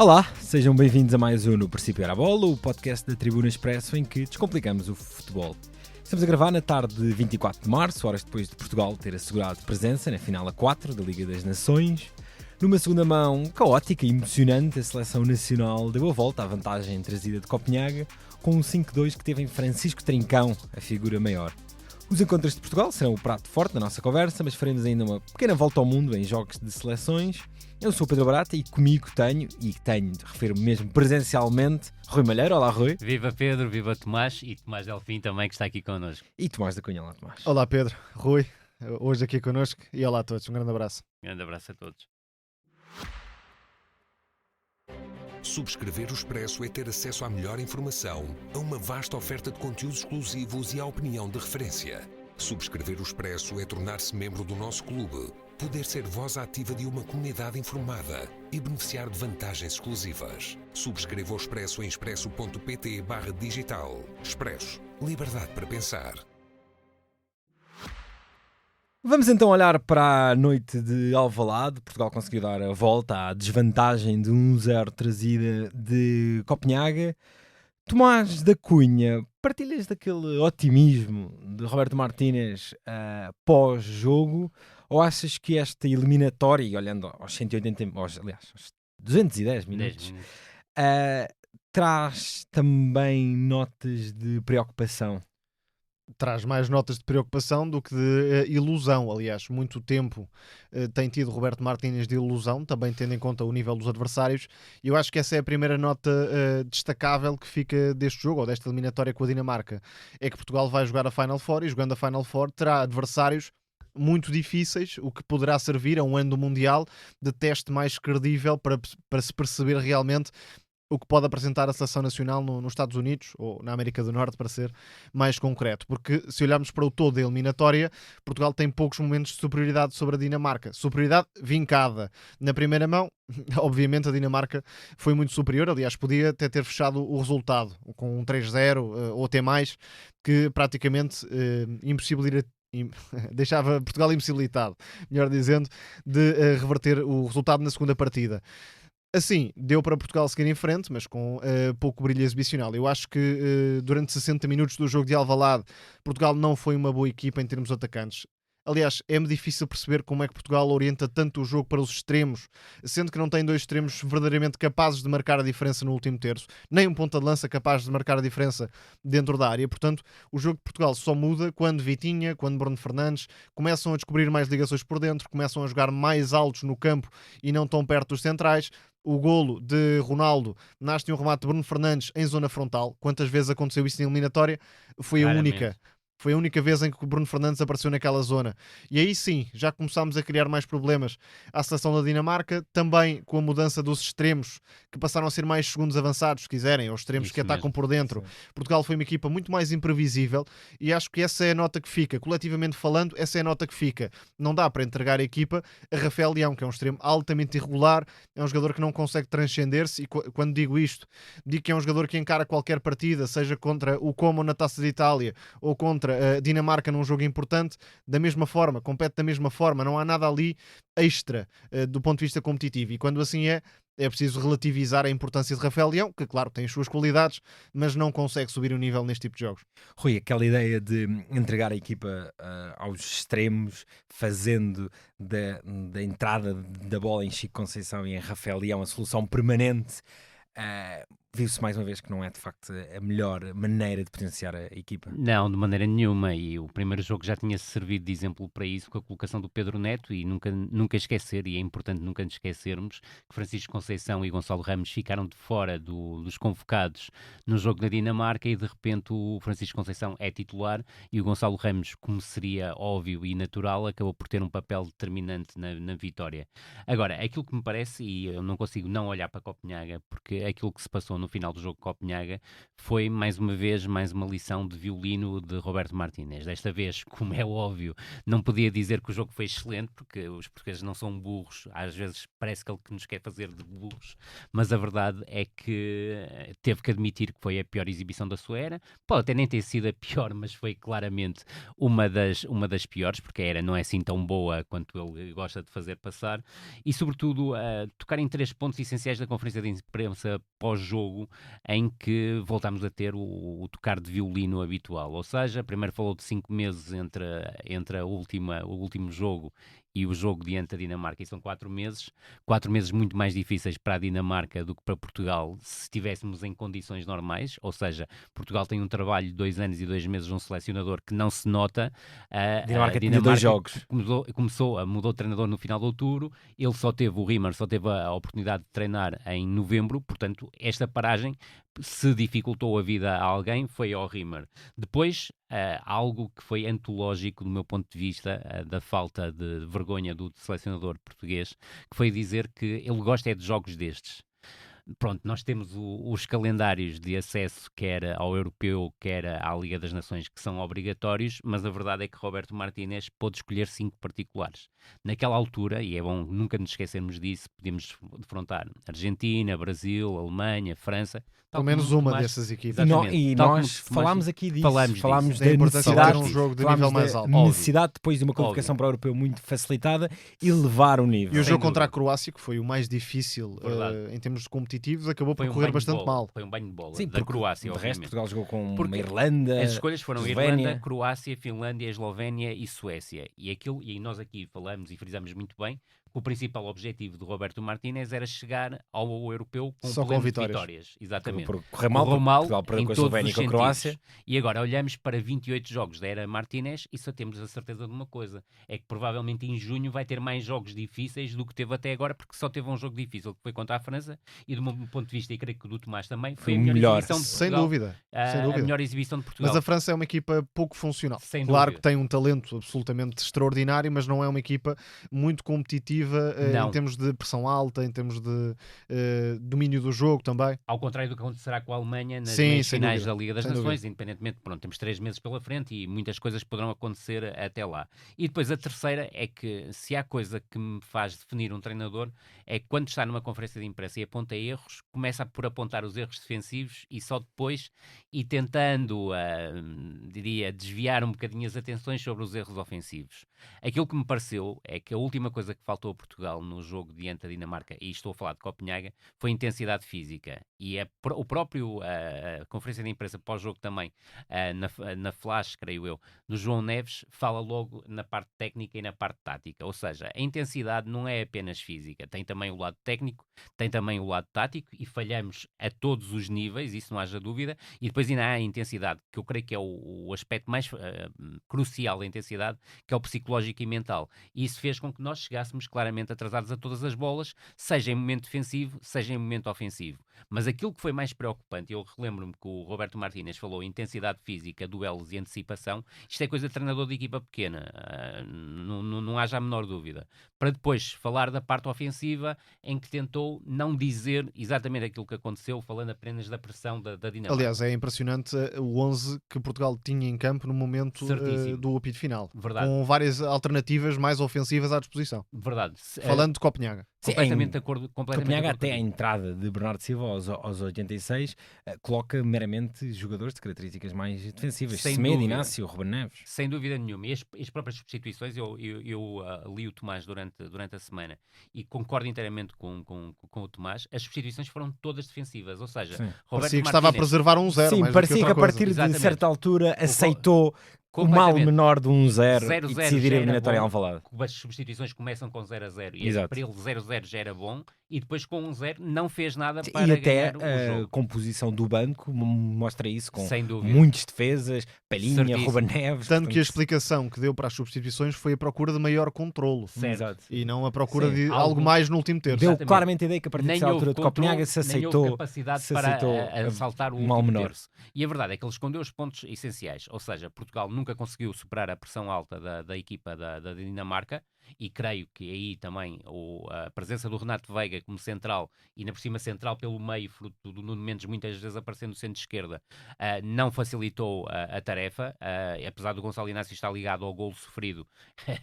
Olá, sejam bem-vindos a mais um No Princípio Era a Bola, o podcast da Tribuna Expresso em que descomplicamos o futebol. Estamos a gravar na tarde de 24 de março, horas depois de Portugal ter assegurado presença na final a 4 da Liga das Nações. Numa segunda mão caótica e emocionante, a seleção nacional deu a volta à vantagem trazida de Copenhaga com um 5-2 que teve em Francisco Trincão, a figura maior. Os encontros de Portugal serão o prato forte da nossa conversa, mas faremos ainda uma pequena volta ao mundo em jogos de seleções. Eu sou o Pedro Barata e comigo refiro-me mesmo presencialmente, Rui Malheiro. Olá, Rui. Viva Pedro, viva Tomás e Tomás Delfim também que está aqui connosco. E Tomás da Cunha. Olá, Tomás. Olá, Pedro, Rui, hoje aqui connosco e olá a todos, um grande abraço. Grande abraço a todos. Subscrever o Expresso é ter acesso à melhor informação, a uma vasta oferta de conteúdos exclusivos e à opinião de referência. Subscrever o Expresso é tornar-se membro do nosso clube, poder ser voz ativa de uma comunidade informada e beneficiar de vantagens exclusivas. Subscreva o Expresso em expresso.pt/digital. Expresso. Liberdade para pensar. Vamos então olhar para a noite de Alvalade. Portugal conseguiu dar a volta à desvantagem de 1-0 trazida de Copenhaga. Tomás da Cunha, partilhas daquele otimismo de Roberto Martínez pós-jogo, ou achas que esta eliminatória, e olhando aos 210 minutos, traz também notas de preocupação? Traz mais notas de preocupação do que de ilusão. Aliás, muito tempo tem tido Roberto Martínez de ilusão, também tendo em conta o nível dos adversários, e eu acho que essa é a primeira nota destacável que fica deste jogo, ou desta eliminatória com a Dinamarca. É que Portugal vai jogar a Final Four, e jogando a Final Four terá adversários muito difíceis, o que poderá servir a um ano do Mundial de teste mais credível para se perceber realmente o que pode apresentar a seleção nacional nos Estados Unidos ou na América do Norte, para ser mais concreto. Porque se olharmos para o todo da eliminatória, Portugal tem poucos momentos de superioridade sobre a Dinamarca. Superioridade vincada. Na primeira mão, obviamente a Dinamarca foi muito superior. Aliás, podia até ter fechado o resultado com um 3-0 ou até mais, que praticamente deixava Portugal impossibilitado, melhor dizendo, de reverter o resultado na segunda partida. Assim, deu para Portugal seguir em frente, mas com pouco brilho exibicional. Eu acho que durante 60 minutos do jogo de Alvalade, Portugal não foi uma boa equipa em termos atacantes. Aliás, é-me difícil perceber como é que Portugal orienta tanto o jogo para os extremos, sendo que não tem dois extremos verdadeiramente capazes de marcar a diferença no último terço, nem um ponta de lança capaz de marcar a diferença dentro da área. Portanto, o jogo de Portugal só muda quando Vitinha, quando Bruno Fernandes começam a descobrir mais ligações por dentro, começam a jogar mais altos no campo e não tão perto dos centrais. O golo de Ronaldo nasce de um remate de Bruno Fernandes em zona frontal. Quantas vezes aconteceu isso em eliminatória? Foi a única. Foi a única vez em que o Bruno Fernandes apareceu naquela zona. E aí sim, já começámos a criar mais problemas à seleção da Dinamarca, também com a mudança dos extremos, que passaram a ser mais segundos avançados, se quiserem, ou extremos Isso que atacam mesmo. por dentro. Sim. Portugal foi uma equipa muito mais imprevisível e acho que essa é a nota que fica. Coletivamente falando, essa é a nota que fica. Não dá para entregar a equipa a Rafael Leão, que é um extremo altamente irregular, é um jogador que não consegue transcender-se, e quando digo isto, digo que é um jogador que encara qualquer partida, seja contra o Como na Taça de Itália ou contra a Dinamarca num jogo importante, da mesma forma, compete da mesma forma, não há nada ali extra do ponto de vista competitivo, e quando assim é preciso relativizar a importância de Rafael Leão, que claro tem as suas qualidades, mas não consegue subir o nível neste tipo de jogos. Rui, aquela ideia de entregar a equipa aos extremos, fazendo da entrada da bola em Chico Conceição e em Rafael Leão a solução permanente, viu-se mais uma vez que não é de facto a melhor maneira de potenciar a equipa. Não, de maneira nenhuma, e o primeiro jogo já tinha servido de exemplo para isso com a colocação do Pedro Neto, e nunca esquecer, e é importante nunca nos esquecermos, que Francisco Conceição e Gonçalo Ramos ficaram de fora dos convocados no jogo da Dinamarca, e de repente o Francisco Conceição é titular e o Gonçalo Ramos, como seria óbvio e natural, acabou por ter um papel determinante na vitória. Agora, aquilo que me parece, e eu não consigo não olhar para Copenhaga, porque aquilo que se passou no final do jogo de Copenhaga, foi mais uma vez, mais uma lição de violino de Roberto Martínez. Desta vez, como é óbvio, não podia dizer que o jogo foi excelente, porque os portugueses não são burros, às vezes parece que ele que nos quer fazer de burros, mas a verdade é que teve que admitir que foi a pior exibição da sua era. Pode até nem ter sido a pior, mas foi claramente uma das piores, porque a era não é assim tão boa quanto ele gosta de fazer passar, e sobretudo tocar em 3 pontos essenciais da conferência de imprensa pós-jogo, em que voltámos a ter o tocar de violino habitual, ou seja, primeiro falou de 5 meses entre o último jogo e o jogo diante da Dinamarca, e são 4 meses muito mais difíceis para a Dinamarca do que para Portugal, se estivéssemos em condições normais, ou seja, Portugal tem um trabalho de 2 anos e 2 meses de um selecionador que não se nota. A Dinamarca tinha 2 jogos. Mudou de treinador no final de outubro, o Rimmer só teve a oportunidade de treinar em novembro, portanto, esta paragem, se dificultou a vida a alguém, foi ao Rimmer. Depois, algo que foi antológico do meu ponto de vista, da falta de vergonha do selecionador português, que foi dizer que ele gosta de jogos destes. Pronto, nós temos os calendários de acesso, quer ao Europeu, quer à Liga das Nações, que são obrigatórios, mas a verdade é que Roberto Martínez pôde escolher 5 particulares. Naquela altura, e é bom nunca nos esquecermos disso, podíamos defrontar Argentina, Brasil, Alemanha, França. Pelo menos uma dessas equipas. E nós falámos aqui disso. Falámos da necessidade de um jogo de nível mais alto. Necessidade depois de uma qualificação para o Europeu muito facilitada e levar o nível. E o jogo contra a Croácia, que foi o mais difícil em termos competitivos, acabou por correr bastante mal. Foi um banho de bola. Sim, da Croácia, de obviamente. resto, Portugal jogou com uma Irlanda. As escolhas foram Eslovénia. Irlanda, Croácia, Finlândia, Eslovénia e Suécia. E nós aqui falamos e frisamos muito bem que o principal objetivo de Roberto Martínez era chegar ao Europeu com só pleno com de vitórias. Exatamente. Correu mal, Portugal perdeu com a Eslovénia e com a Croácia. E agora olhamos para 28 jogos da era Martínez e só temos a certeza de uma coisa, é que provavelmente em junho vai ter mais jogos difíceis do que teve até agora, porque só teve um jogo difícil, que foi contra a França, e do meu ponto de vista, e creio que do Tomás também, foi a melhor exibição de Portugal. Sem dúvida. A melhor exibição de Portugal. Mas a França é uma equipa pouco funcional. Sem claro dúvida. Que tem um talento absolutamente extraordinário, mas não é uma equipa muito competitiva em termos de pressão alta, em termos de domínio do jogo também. Ao contrário do que acontecerá com a Alemanha nas meias finais da Liga das Sem Nações, dúvida. independentemente, temos 3 meses pela frente e muitas coisas poderão acontecer até lá. E depois a terceira é que, se há coisa que me faz definir um treinador, é que quando está numa conferência de imprensa e aponta erros, começa por apontar os erros defensivos e só depois ir tentando, desviar um bocadinho as atenções sobre os erros ofensivos. Aquilo que me pareceu é que a última coisa que faltou a Portugal no jogo diante da Dinamarca, e estou a falar de Copenhaga, foi intensidade física. E o próprio conferência de imprensa pós-jogo também, na Flash, creio eu, do João Neves, fala logo na parte técnica e na parte tática. Ou seja, a intensidade não é apenas física, tem também o lado técnico, tem também o lado tático, e falhamos a todos os níveis, isso não haja dúvida, e depois ainda há a intensidade, que eu creio que é o aspecto mais crucial da intensidade, que é o psicológico e mental. E isso fez com que nós chegássemos claramente atrasados a todas as bolas, seja em momento defensivo, seja em momento ofensivo. Mas aquilo que foi mais preocupante, eu relembro-me que o Roberto Martínez falou intensidade física, duelos e antecipação, isto é coisa de treinador de equipa pequena, não haja a menor dúvida. Para depois falar da parte ofensiva, em que tentou não dizer exatamente aquilo que aconteceu, falando apenas da pressão da Dinamarca. Aliás, é impressionante o 11 que Portugal tinha em campo no momento do apito final. Verdade. Com várias alternativas mais ofensivas à disposição. Verdade. Falando de Copenhaga. Completamente de acordo. Copenhaga, até a entrada de Bernardo Silva aos 86, coloca meramente jogadores de características mais defensivas. Semedo, Inácio, Ruben Neves. Sem dúvida nenhuma. E as próprias substituições, eu li o Tomás durante a semana e concordo inteiramente com o Tomás. As substituições foram todas defensivas, ou seja, parecia que estava a preservar 1-0. Sim, parecia que a partir de certa altura aceitou o mal menor de 1-0 e decidir a eliminatória em Alvalade. As substituições começam com 0-0 e Exato. para ele 0-0 já era bom, e depois com 1-0 não fez nada para e até ganhar o jogo. A composição do banco mostra isso, com sem dúvida, muitas defesas, Palhinha, certíssimo. Ruben Neves. Tanto que a explicação que deu para as substituições foi a procura de maior controlo. Certo. E não a procura de algo mais no último terço. Deu claramente a ideia que a partir dessa altura de Copenhaga se aceitou capacidade para saltar o mal último menor. terço. E a verdade é que ele escondeu os pontos essenciais, ou seja, Portugal nunca conseguiu superar a pressão alta da equipa da Dinamarca, e creio que aí também a presença do Renato Veiga como central, e na por cima central pelo meio, fruto do Nuno Mendes muitas vezes aparecendo no centro-esquerda, não facilitou a tarefa, apesar do Gonçalo Inácio estar ligado ao golo sofrido,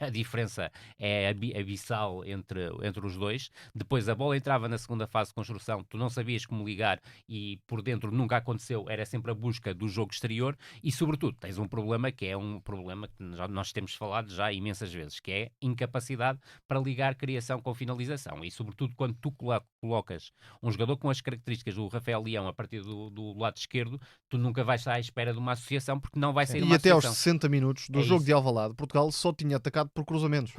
a diferença é abissal entre os dois. Depois a bola entrava na segunda fase de construção, tu não sabias como ligar e por dentro nunca aconteceu, era sempre a busca do jogo exterior e sobretudo tens um problema que é um problema que nós temos falado já imensas vezes, que é incapacidade para ligar criação com finalização e sobretudo quando tu colocas um jogador com as características do Rafael Leão a partir do lado esquerdo, tu nunca vais estar à espera de uma associação porque não vai sair uma associação. E até aos 60 minutos do jogo de Alvalade, Portugal só tinha atacado por cruzamentos.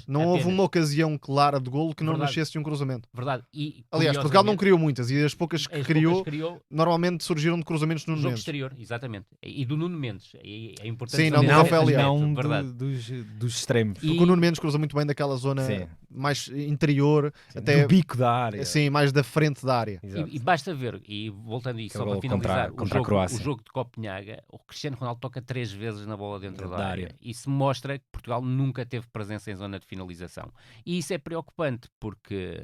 Não apenas. houve uma ocasião clara de golo que não nascesse de um cruzamento. Verdade. E, aliás, Portugal não criou muitas e as poucas que criou normalmente surgiram de cruzamentos no Nuno Mendes. Jogo exterior, exatamente. E do Nuno Mendes. É importante. Sim, não do Rafael Leão. Não dos extremos. Porque o Nuno Mendes cruza muito bem daquela zona mais interior, até do bico da área. Sim, mais da frente da área. E basta ver, e voltando a isso, só para finalizar, o jogo de Copenhaga, o Cristiano Ronaldo toca 3 vezes na bola dentro da área. Isso mostra que Portugal nunca teve presença em zona de finalização. E isso é preocupante, porque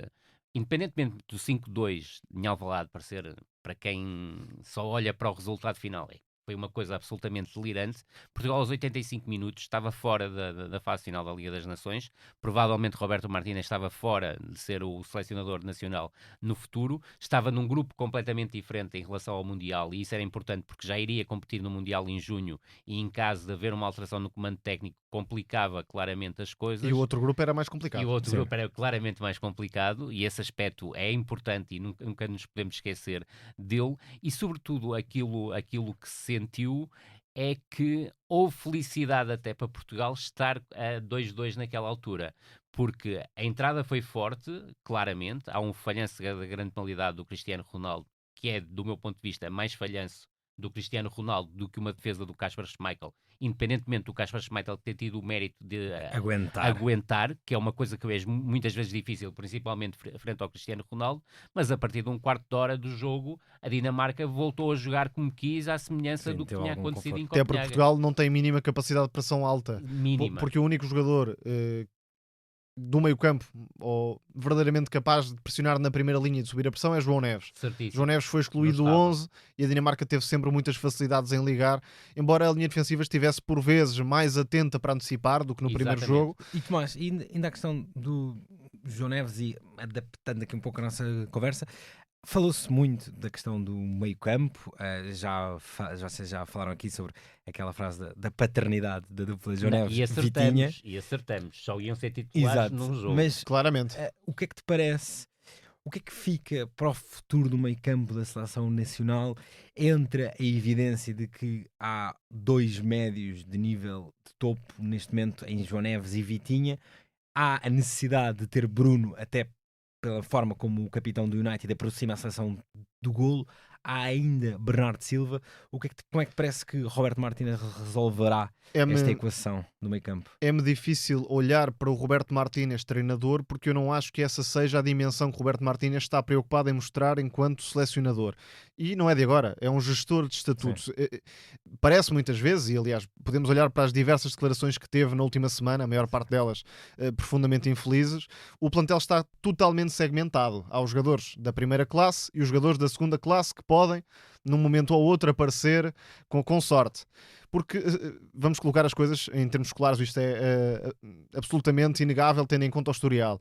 independentemente do 5-2 em Alvalade parecer, para quem só olha para o resultado final, foi uma coisa absolutamente delirante. Portugal aos 85 minutos estava fora da fase final da Liga das Nações. Provavelmente Roberto Martínez estava fora de ser o selecionador nacional no futuro. Estava num grupo completamente diferente em relação ao Mundial e isso era importante porque já iria competir no Mundial em junho e em caso de haver uma alteração no comando técnico complicava claramente as coisas. E o outro grupo era mais complicado. E o outro grupo era claramente mais complicado e esse aspecto é importante e nunca nos podemos esquecer dele e sobretudo aquilo que se sentiu é que houve felicidade até para Portugal estar a 2-2 naquela altura, porque a entrada foi forte, claramente, há um falhanço da grande penalidade do Cristiano Ronaldo, que é, do meu ponto de vista, mais falhanço do Cristiano Ronaldo do que uma defesa do Kasper Schmeichel, independentemente do Kasper Schmeichel ter tido o mérito de aguentar, que é uma coisa que é muitas vezes difícil, principalmente frente ao Cristiano Ronaldo, mas a partir de um quarto de hora do jogo, a Dinamarca voltou a jogar como quis, à semelhança do que tinha acontecido em Copenhaga. Até porque Portugal não tem mínima capacidade de pressão alta. Mínima. Porque o único jogador do meio campo, ou verdadeiramente capaz de pressionar na primeira linha e de subir a pressão, é João Neves. Certíssimo. João Neves foi excluído do 11 e a Dinamarca teve sempre muitas facilidades em ligar, embora a linha defensiva estivesse por vezes mais atenta para antecipar do que no primeiro jogo. E Tomás, ainda a questão do João Neves, e adaptando aqui um pouco a nossa conversa, falou-se muito da questão do meio-campo, vocês já falaram aqui sobre aquela frase da paternidade da dupla João Neves e Vitinha. E acertamos, só iam ser titulares num jogo. Mas claramente, o que é que te parece, o que é que fica para o futuro do meio-campo da seleção nacional entre a evidência de que há 2 médios de nível de topo neste momento em João Neves e Vitinha, há a necessidade de ter Bruno até pela forma como o capitão do United aproxima a seleção do golo, há ainda Bernardo Silva. Como é que parece que Roberto Martínez resolverá esta equação do meio campo? É-me difícil olhar para o Roberto Martínez treinador, porque eu não acho que essa seja a dimensão que o Roberto Martínez está preocupado em mostrar enquanto selecionador. E não é de agora, é um gestor de estatutos. Parece muitas vezes, e aliás podemos olhar para as diversas declarações que teve na última semana, a maior parte delas profundamente infelizes, o plantel está totalmente segmentado. Há os jogadores da primeira classe e os jogadores da segunda classe que podem, num momento ou outro, aparecer com sorte. Porque, vamos colocar as coisas em termos claros, isto é absolutamente inegável, tendo em conta o historial.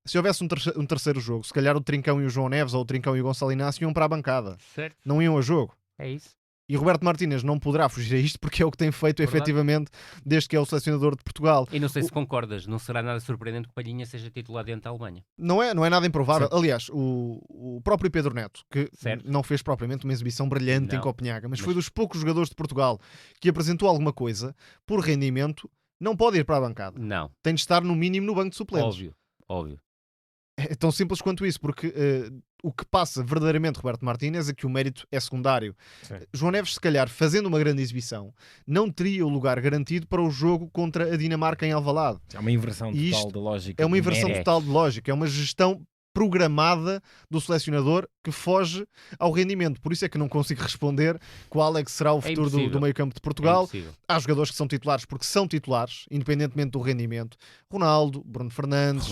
Se houvesse um terceiro jogo, se calhar o Trincão e o João Neves ou o Trincão e o Gonçalo Inácio iam para a bancada. Certo. Não iam a jogo. É isso. E Roberto Martínez não poderá fugir a isto porque é o que tem feito efetivamente desde que é o selecionador de Portugal. E não sei se concordas, não será nada surpreendente que o Palhinha seja titular dentro da Alemanha. Não é nada improvável. Certo. Aliás, o próprio Pedro Neto, que não fez propriamente uma exibição brilhante em Copenhaga, mas foi dos poucos jogadores de Portugal que apresentou alguma coisa, por rendimento, não pode ir para a bancada. Não. Tem de estar no mínimo no banco de suplentes. Óbvio. É tão simples quanto isso, porque o que passa verdadeiramente Roberto Martínez é que o mérito é secundário. Sim. João Neves, se calhar, fazendo uma grande exibição, não teria o lugar garantido para o jogo contra a Dinamarca em Alvalade. É uma inversão total de lógica. É uma inversão total de lógica, é uma gestão programada do selecionador que foge ao rendimento. Por isso é que não consigo responder qual é que será o futuro do meio-campo de Portugal. Há jogadores que são titulares porque são titulares, independentemente do rendimento. Ronaldo, Bruno Fernandes,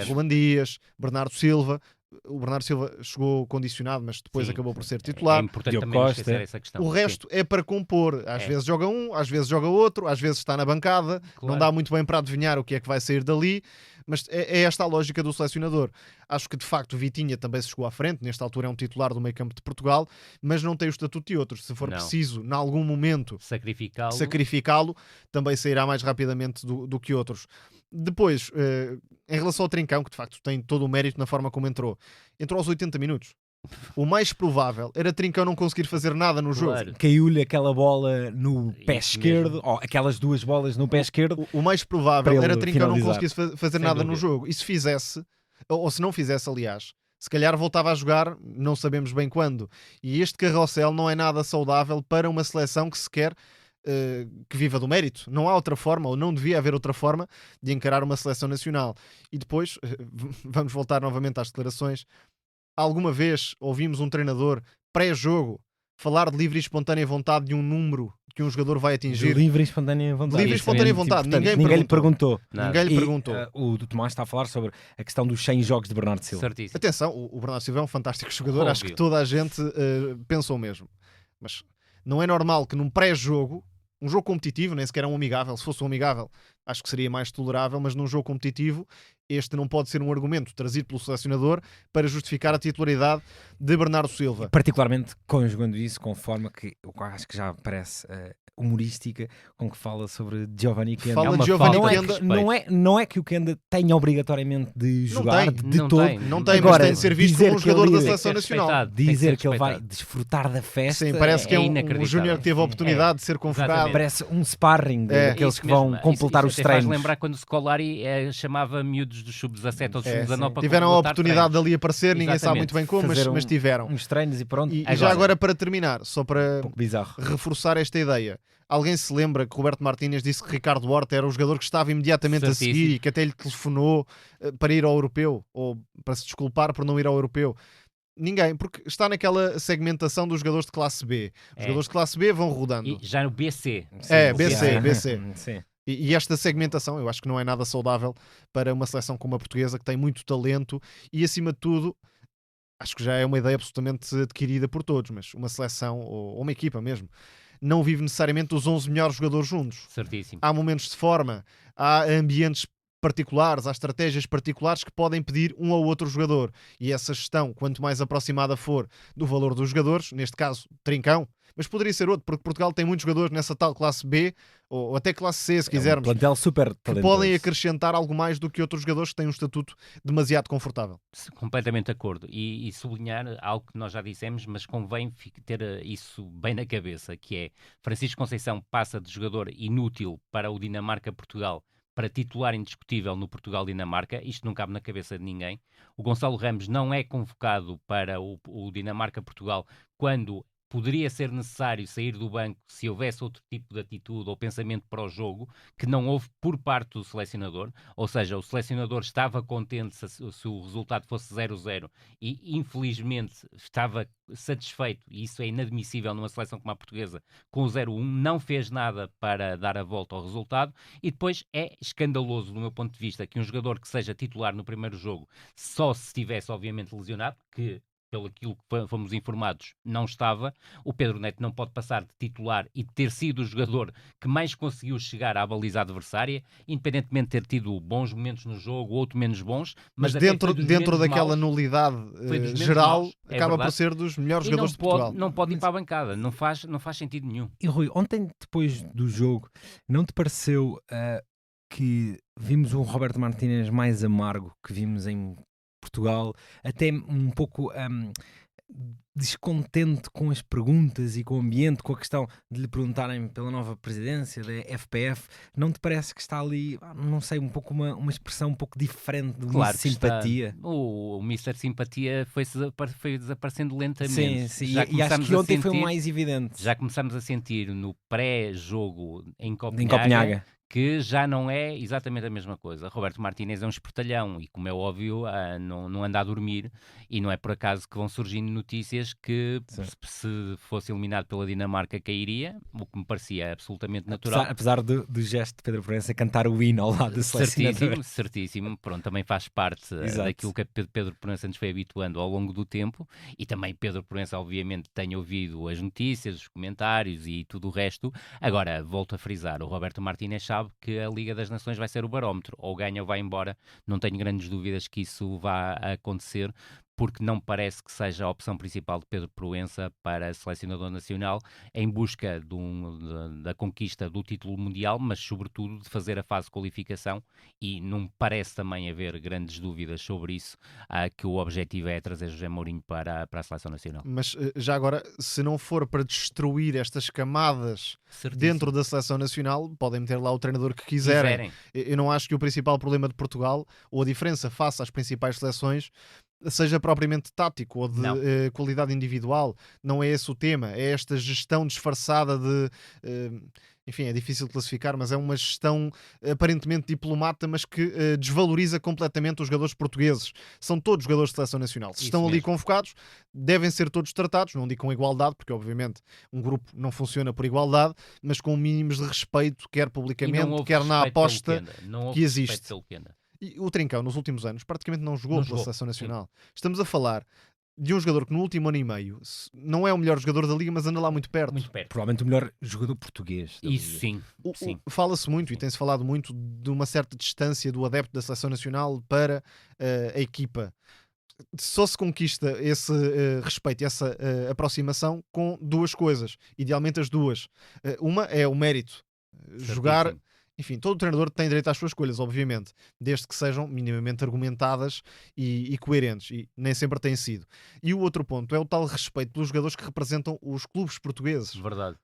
Ruben Dias, Bernardo Silva. O Bernardo Silva chegou condicionado, mas depois acabou por ser titular. É importante também não esquecer essa questão. O resto é para compor. Às vezes joga um, às vezes joga outro, às vezes está na bancada. Claro. Não dá muito bem para adivinhar o que é que vai sair dali. Mas é esta a lógica do selecionador. Acho que de facto o Vitinha também se chegou à frente. Nesta altura é um titular do meio-campo de Portugal, mas não tem o estatuto de outros. Se for preciso, em algum momento, sacrificá-lo, também sairá mais rapidamente do que outros. Depois, em relação ao Trincão, que de facto tem todo o mérito na forma como entrou aos 80 minutos. O mais provável era Trincão não conseguir fazer nada no jogo. Caiu-lhe aquela bola no pé esquerdo, ou aquelas duas bolas no pé esquerdo. O mais provável era Trincão não conseguisse fazer nada no jogo. E se fizesse, ou se não fizesse, aliás, se calhar voltava a jogar, não sabemos bem quando. E este carrossel não é nada saudável para uma seleção que se quer que viva do mérito. Não há outra forma, ou não devia haver outra forma de encarar uma seleção nacional. E depois, vamos voltar novamente às declarações. Alguma vez ouvimos um treinador pré-jogo falar de livre e espontânea vontade de um número que um jogador vai atingir? De livre e espontânea vontade. Livre e espontânea vontade. Ninguém lhe perguntou. Ninguém lhe perguntou. O Tomás está a falar sobre a questão dos 100 jogos de Bernardo Silva. Certíssimo. Atenção, o Bernardo Silva é um fantástico jogador. Óbvio. Acho que toda a gente pensa o mesmo. Mas não é normal que num pré-jogo, um jogo competitivo, nem sequer é um amigável, se fosse um amigável acho que seria mais tolerável, mas num jogo competitivo este não pode ser um argumento trazido pelo selecionador para justificar a titularidade de Bernardo Silva. Particularmente conjugando isso com forma que eu acho que já parece humorística, com que fala sobre Giovanni Kenda. Fala de Giovanni Kenda. Não é que o Kenda tenha obrigatoriamente de jogar de todo. Não tem, agora, mas tem de ser visto como um jogador da seleção nacional. Dizer que ele vai desfrutar da festa. Sim, parece que é um júnior que teve a oportunidade de ser convocado. Exatamente. Parece um sparring daqueles que vão completar os treinos. Faz lembrar quando o Scolari chamava miúdos do sub-17 ou do sub-19 para tiveram a oportunidade treinos. de ali aparecer, ninguém sabe muito bem como, mas tiveram. Uns treinos e pronto. E já agora para terminar, só para bizarro, reforçar esta ideia. Alguém se lembra que Roberto Martínez disse que Ricardo Horta era o jogador que estava imediatamente a seguir e que até lhe telefonou para ir ao Europeu, ou para se desculpar por não ir ao Europeu? Ninguém, porque está naquela segmentação dos jogadores de classe B. Os jogadores de classe B vão rodando. E já no BC. BC. Sim. E esta segmentação eu acho que não é nada saudável para uma seleção como a portuguesa, que tem muito talento e, acima de tudo, acho que já é uma ideia absolutamente adquirida por todos, mas uma seleção, ou uma equipa mesmo, não vive necessariamente os 11 melhores jogadores juntos. Certíssimo. Há momentos de forma, há ambientes particulares, há estratégias particulares que podem pedir um ou outro jogador. E essa gestão, quanto mais aproximada for do valor dos jogadores, neste caso, Trincão, mas poderia ser outro, porque Portugal tem muitos jogadores nessa tal classe B, ou até classe C, se quisermos, um plantel super que podem acrescentar algo mais do que outros jogadores que têm um estatuto demasiado confortável. Completamente de acordo. E sublinhar algo que nós já dissemos, mas convém ter isso bem na cabeça, que é Francisco Conceição passa de jogador inútil para o Dinamarca-Portugal para titular indiscutível no Portugal-Dinamarca. Isto não cabe na cabeça de ninguém. O Gonçalo Ramos não é convocado para o Dinamarca-Portugal quando poderia ser necessário sair do banco se houvesse outro tipo de atitude ou pensamento para o jogo, que não houve por parte do selecionador. Ou seja, o selecionador estava contente se o resultado fosse 0-0 e infelizmente estava satisfeito, e isso é inadmissível numa seleção como a portuguesa, com o 0-1, não fez nada para dar a volta ao resultado. E depois é escandaloso, do meu ponto de vista, que um jogador que seja titular no primeiro jogo, só se estivesse obviamente lesionado, que pelo aquilo que fomos informados, não estava. O Pedro Neto não pode passar de titular e de ter sido o jogador que mais conseguiu chegar à baliza adversária, independentemente de ter tido bons momentos no jogo, outro menos bons. Mas dentro daquela nulidade geral, acaba por ser dos melhores jogadores de Portugal. Não pode ir para a bancada, não faz sentido nenhum. E Rui, ontem, depois do jogo, não te pareceu que vimos um Roberto Martínez mais amargo que vimos em Portugal, até um pouco descontente com as perguntas e com o ambiente, com a questão de lhe perguntarem pela nova presidência da FPF? Não te parece que está ali, não sei, um pouco uma expressão um pouco diferente de uma simpatia? O Mr. Simpatia foi desaparecendo lentamente. Sim, e acho que ontem foi o mais evidente. Já começamos a sentir no pré-jogo em Copenhaga que já não é exatamente a mesma coisa. Roberto Martínez é um espertalhão e, como é óbvio, não anda a dormir, e não é por acaso que vão surgindo notícias que se fosse eliminado pela Dinamarca cairia, o que me parecia absolutamente natural. Apesar do gesto de Pedro Proença cantar o hino ao lado do selecionador. Certíssimo. Pronto, também faz parte daquilo que Pedro Proença nos foi habituando ao longo do tempo, e também Pedro Proença, obviamente, tem ouvido as notícias, os comentários e tudo o resto. Agora, volto a frisar, o Roberto Martínez sabe que a Liga das Nações vai ser o barómetro, ou ganha ou vai embora. Não tenho grandes dúvidas que isso vá acontecer, porque não parece que seja a opção principal de Pedro Proença para selecionador nacional, em busca da conquista do título mundial, mas sobretudo de fazer a fase de qualificação, e não parece também haver grandes dúvidas sobre isso, que o objetivo é trazer José Mourinho para a seleção nacional. Mas já agora, se não for para destruir estas camadas dentro da seleção nacional, podem meter lá o treinador que quiserem. Eu não acho que o principal problema de Portugal, ou a diferença face às principais seleções, seja propriamente tático ou de qualidade individual. Não é esse o tema, é esta gestão disfarçada de... enfim, é difícil de classificar, mas é uma gestão aparentemente diplomata, mas que desvaloriza completamente os jogadores portugueses. São todos jogadores de seleção nacional. Se estão ali convocados, devem ser todos tratados, não digo com igualdade, porque obviamente um grupo não funciona por igualdade, mas com mínimos de respeito, quer publicamente, quer na aposta que existe. E o Trincão, nos últimos anos, praticamente não jogou pela seleção nacional. Sim. Estamos a falar de um jogador que no último ano e meio não é o melhor jogador da Liga, mas anda lá muito perto. Provavelmente o melhor jogador português. Isso sim. Fala-se muito, e tem-se falado muito, de uma certa distância do adepto da seleção nacional para a equipa. Só se conquista esse respeito e essa aproximação com duas coisas. Idealmente as duas. Uma é o mérito. Jogar... Enfim, todo treinador tem direito às suas escolhas, obviamente, desde que sejam minimamente argumentadas e coerentes, e nem sempre têm sido. E o outro ponto é o tal respeito pelos jogadores que representam os clubes portugueses. Verdade.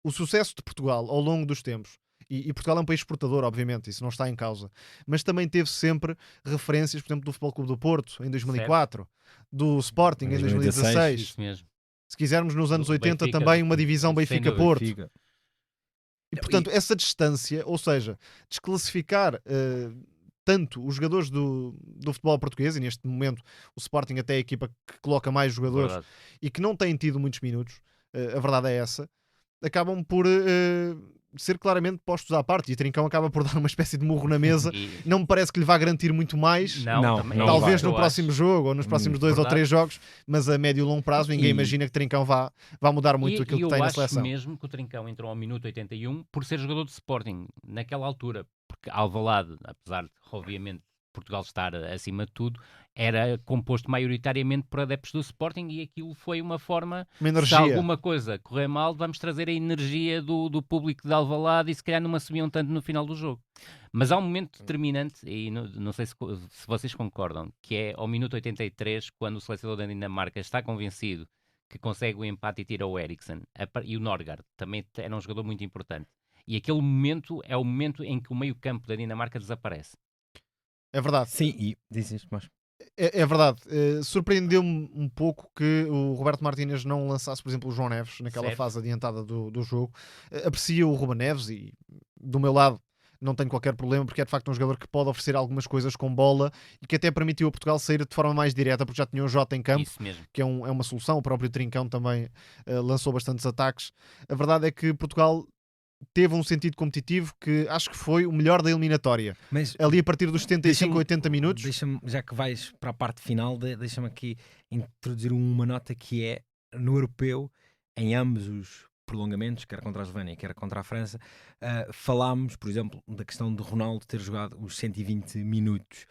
O sucesso de Portugal ao longo dos tempos, e Portugal é um país exportador, obviamente, isso não está em causa, mas também teve sempre referências, por exemplo, do Futebol Clube do Porto, em 2004, do Sporting, em 2016. Isso mesmo. Se quisermos, nos anos 80, Benfica, também uma divisão Benfica-Porto. E, portanto, essa distância, ou seja, desclassificar tanto os jogadores do futebol português, e neste momento o Sporting até é a equipa que coloca mais jogadores e que não tem tido muitos minutos, a verdade é essa, acabam por ser claramente postos à parte, e Trincão acaba por dar uma espécie de murro na mesa. Não me parece que lhe vá garantir muito mais, talvez no próximo jogo ou nos próximos 2 ou 3 jogos, mas a médio e longo prazo ninguém imagina que Trincão vá mudar muito aquilo que tem na seleção. Eu acho mesmo que o Trincão entrou ao minuto 81 por ser jogador de Sporting naquela altura, porque Alvalade, apesar de obviamente Portugal estar acima de tudo, era composto maioritariamente por adeptos do Sporting, e aquilo foi uma forma, se alguma coisa correr mal, vamos trazer a energia do público de Alvalade, e se calhar não me assumiam tanto no final do jogo. Mas há um momento determinante, e não sei se vocês concordam, que é ao minuto 83, quando o selecionador da Dinamarca está convencido que consegue o empate e tira o Eriksen, e o Norgard também era um jogador muito importante. E aquele momento é o momento em que o meio-campo da Dinamarca desaparece. É verdade. Sim, e diz isto mais. É verdade. Surpreendeu-me um pouco que o Roberto Martínez não lançasse, por exemplo, o João Neves naquela fase adiantada do jogo. Aprecio o Ruben Neves e, do meu lado, não tenho qualquer problema, porque é de facto um jogador que pode oferecer algumas coisas com bola e que até permitiu a Portugal sair de forma mais direta, porque já tinha o Jota em campo, que é uma solução. O próprio Trincão também lançou bastantes ataques. A verdade é que Portugal teve um sentido competitivo que acho que foi o melhor da eliminatória. Mas ali a partir dos 75, 80 minutos. Já que vais para a parte final, deixa-me aqui introduzir uma nota que é, no europeu, em ambos os prolongamentos, quer contra a Eslovénia, quer contra a França, falámos, por exemplo, da questão de Ronaldo ter jogado os 120 minutos.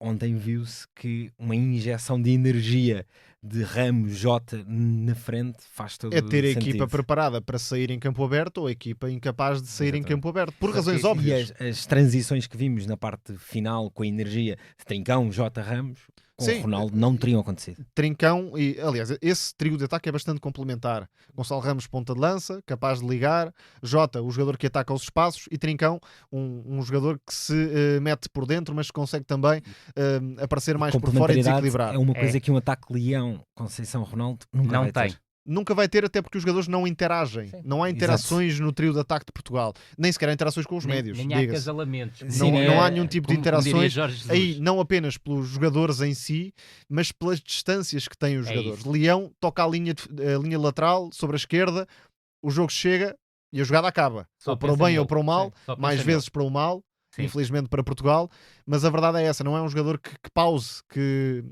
Ontem viu-se que uma injeção de energia de Ramos, Jota na frente faz todo o sentido. É ter a equipa preparada para sair em campo aberto, ou a equipa incapaz de sair em campo aberto, por razões óbvias. E as transições que vimos na parte final com a energia de Trincão, Jota, Ramos, com o Ronaldo não teriam acontecido. Trincão, e aliás, esse trio de ataque é bastante complementar. Gonçalo Ramos, ponta de lança, capaz de ligar. Jota, o jogador que ataca os espaços. E Trincão, um jogador que se mete por dentro, mas consegue também aparecer mais por fora e desequilibrar. É uma coisa que um ataque Leão, Conceição, Ronaldo nunca não vai tem. ter. nunca vai ter, até porque os jogadores não interagem. Sim. Não há interações no trio de ataque de Portugal. Nem sequer há interações com os médios. Nem há diga-se. acasalamentos. Sim, Não há nenhum tipo de como diria interações. Jorge Jesus. Aí, não apenas pelos jogadores em si, mas pelas distâncias que têm os É jogadores. isso. Leão toca a linha lateral sobre a esquerda, o jogo chega e a jogada acaba. Só Ou para o pensa bem nele. ou para o mal, Sim, só mais pensa vezes para o mal. Sim. Infelizmente para Portugal, mas a verdade é essa, não é um jogador que pause, que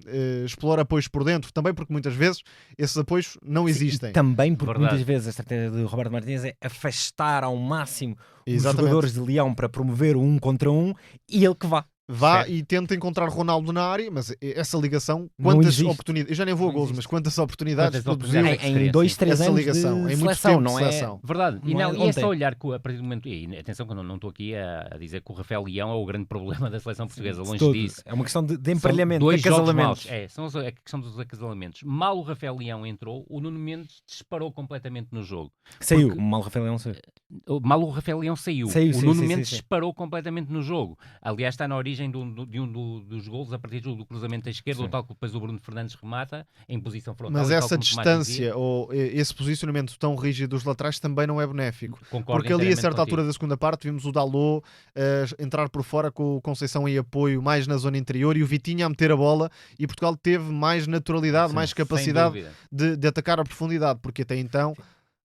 explora apoios por dentro, também porque muitas vezes esses apoios não existem. E também porque Verdade. muitas vezes a estratégia de Roberto Martínez é afastar ao máximo os Exatamente. jogadores de Leão para promover o 1 contra 1 e ele que vá. Vá Certo. e tenta encontrar Ronaldo na área, mas essa ligação, Não quantas existe. oportunidades, eu já nem vou a Não gols, existe. mas quantas oportunidades Quantas produziu oportunidades? Em Sim. 2, 3 essa anos ligação, de em muito seleção, tempo de não seleção. Verdade, Não e, é não, e é ontem. só olhar que a partir do momento. E atenção que eu não estou aqui a dizer que o Rafael Leão é o grande problema da seleção portuguesa, De longe todo. disso. É uma questão de São emparelhamento, dois de jogos acasalamentos. maus. São a questão dos acasalamentos. Mal o Rafael Leão entrou, o Nuno Mendes disparou completamente no jogo. Saiu, Porque- o mal Rafael Leão saiu. Mal o Rafael Leão saiu. Saiu, O sim, Nuno sim, Mendes sim, sim. disparou completamente no jogo. Aliás, está na origem de um dos golos a partir do cruzamento da esquerda, Sim. o tal que depois o Bruno Fernandes remata em posição frontal. Mas e tal essa como o Tomás dizia. distância ou esse posicionamento tão rígido dos laterais também não é benéfico. Concordo Porque ali a inteiramente certa contigo. altura da segunda parte vimos o Dalot entrar por fora com o Conceição em apoio mais na zona interior e o Vitinha a meter a bola e Portugal teve mais naturalidade, Sim, mais Sem capacidade dúvida. de atacar a profundidade, porque até então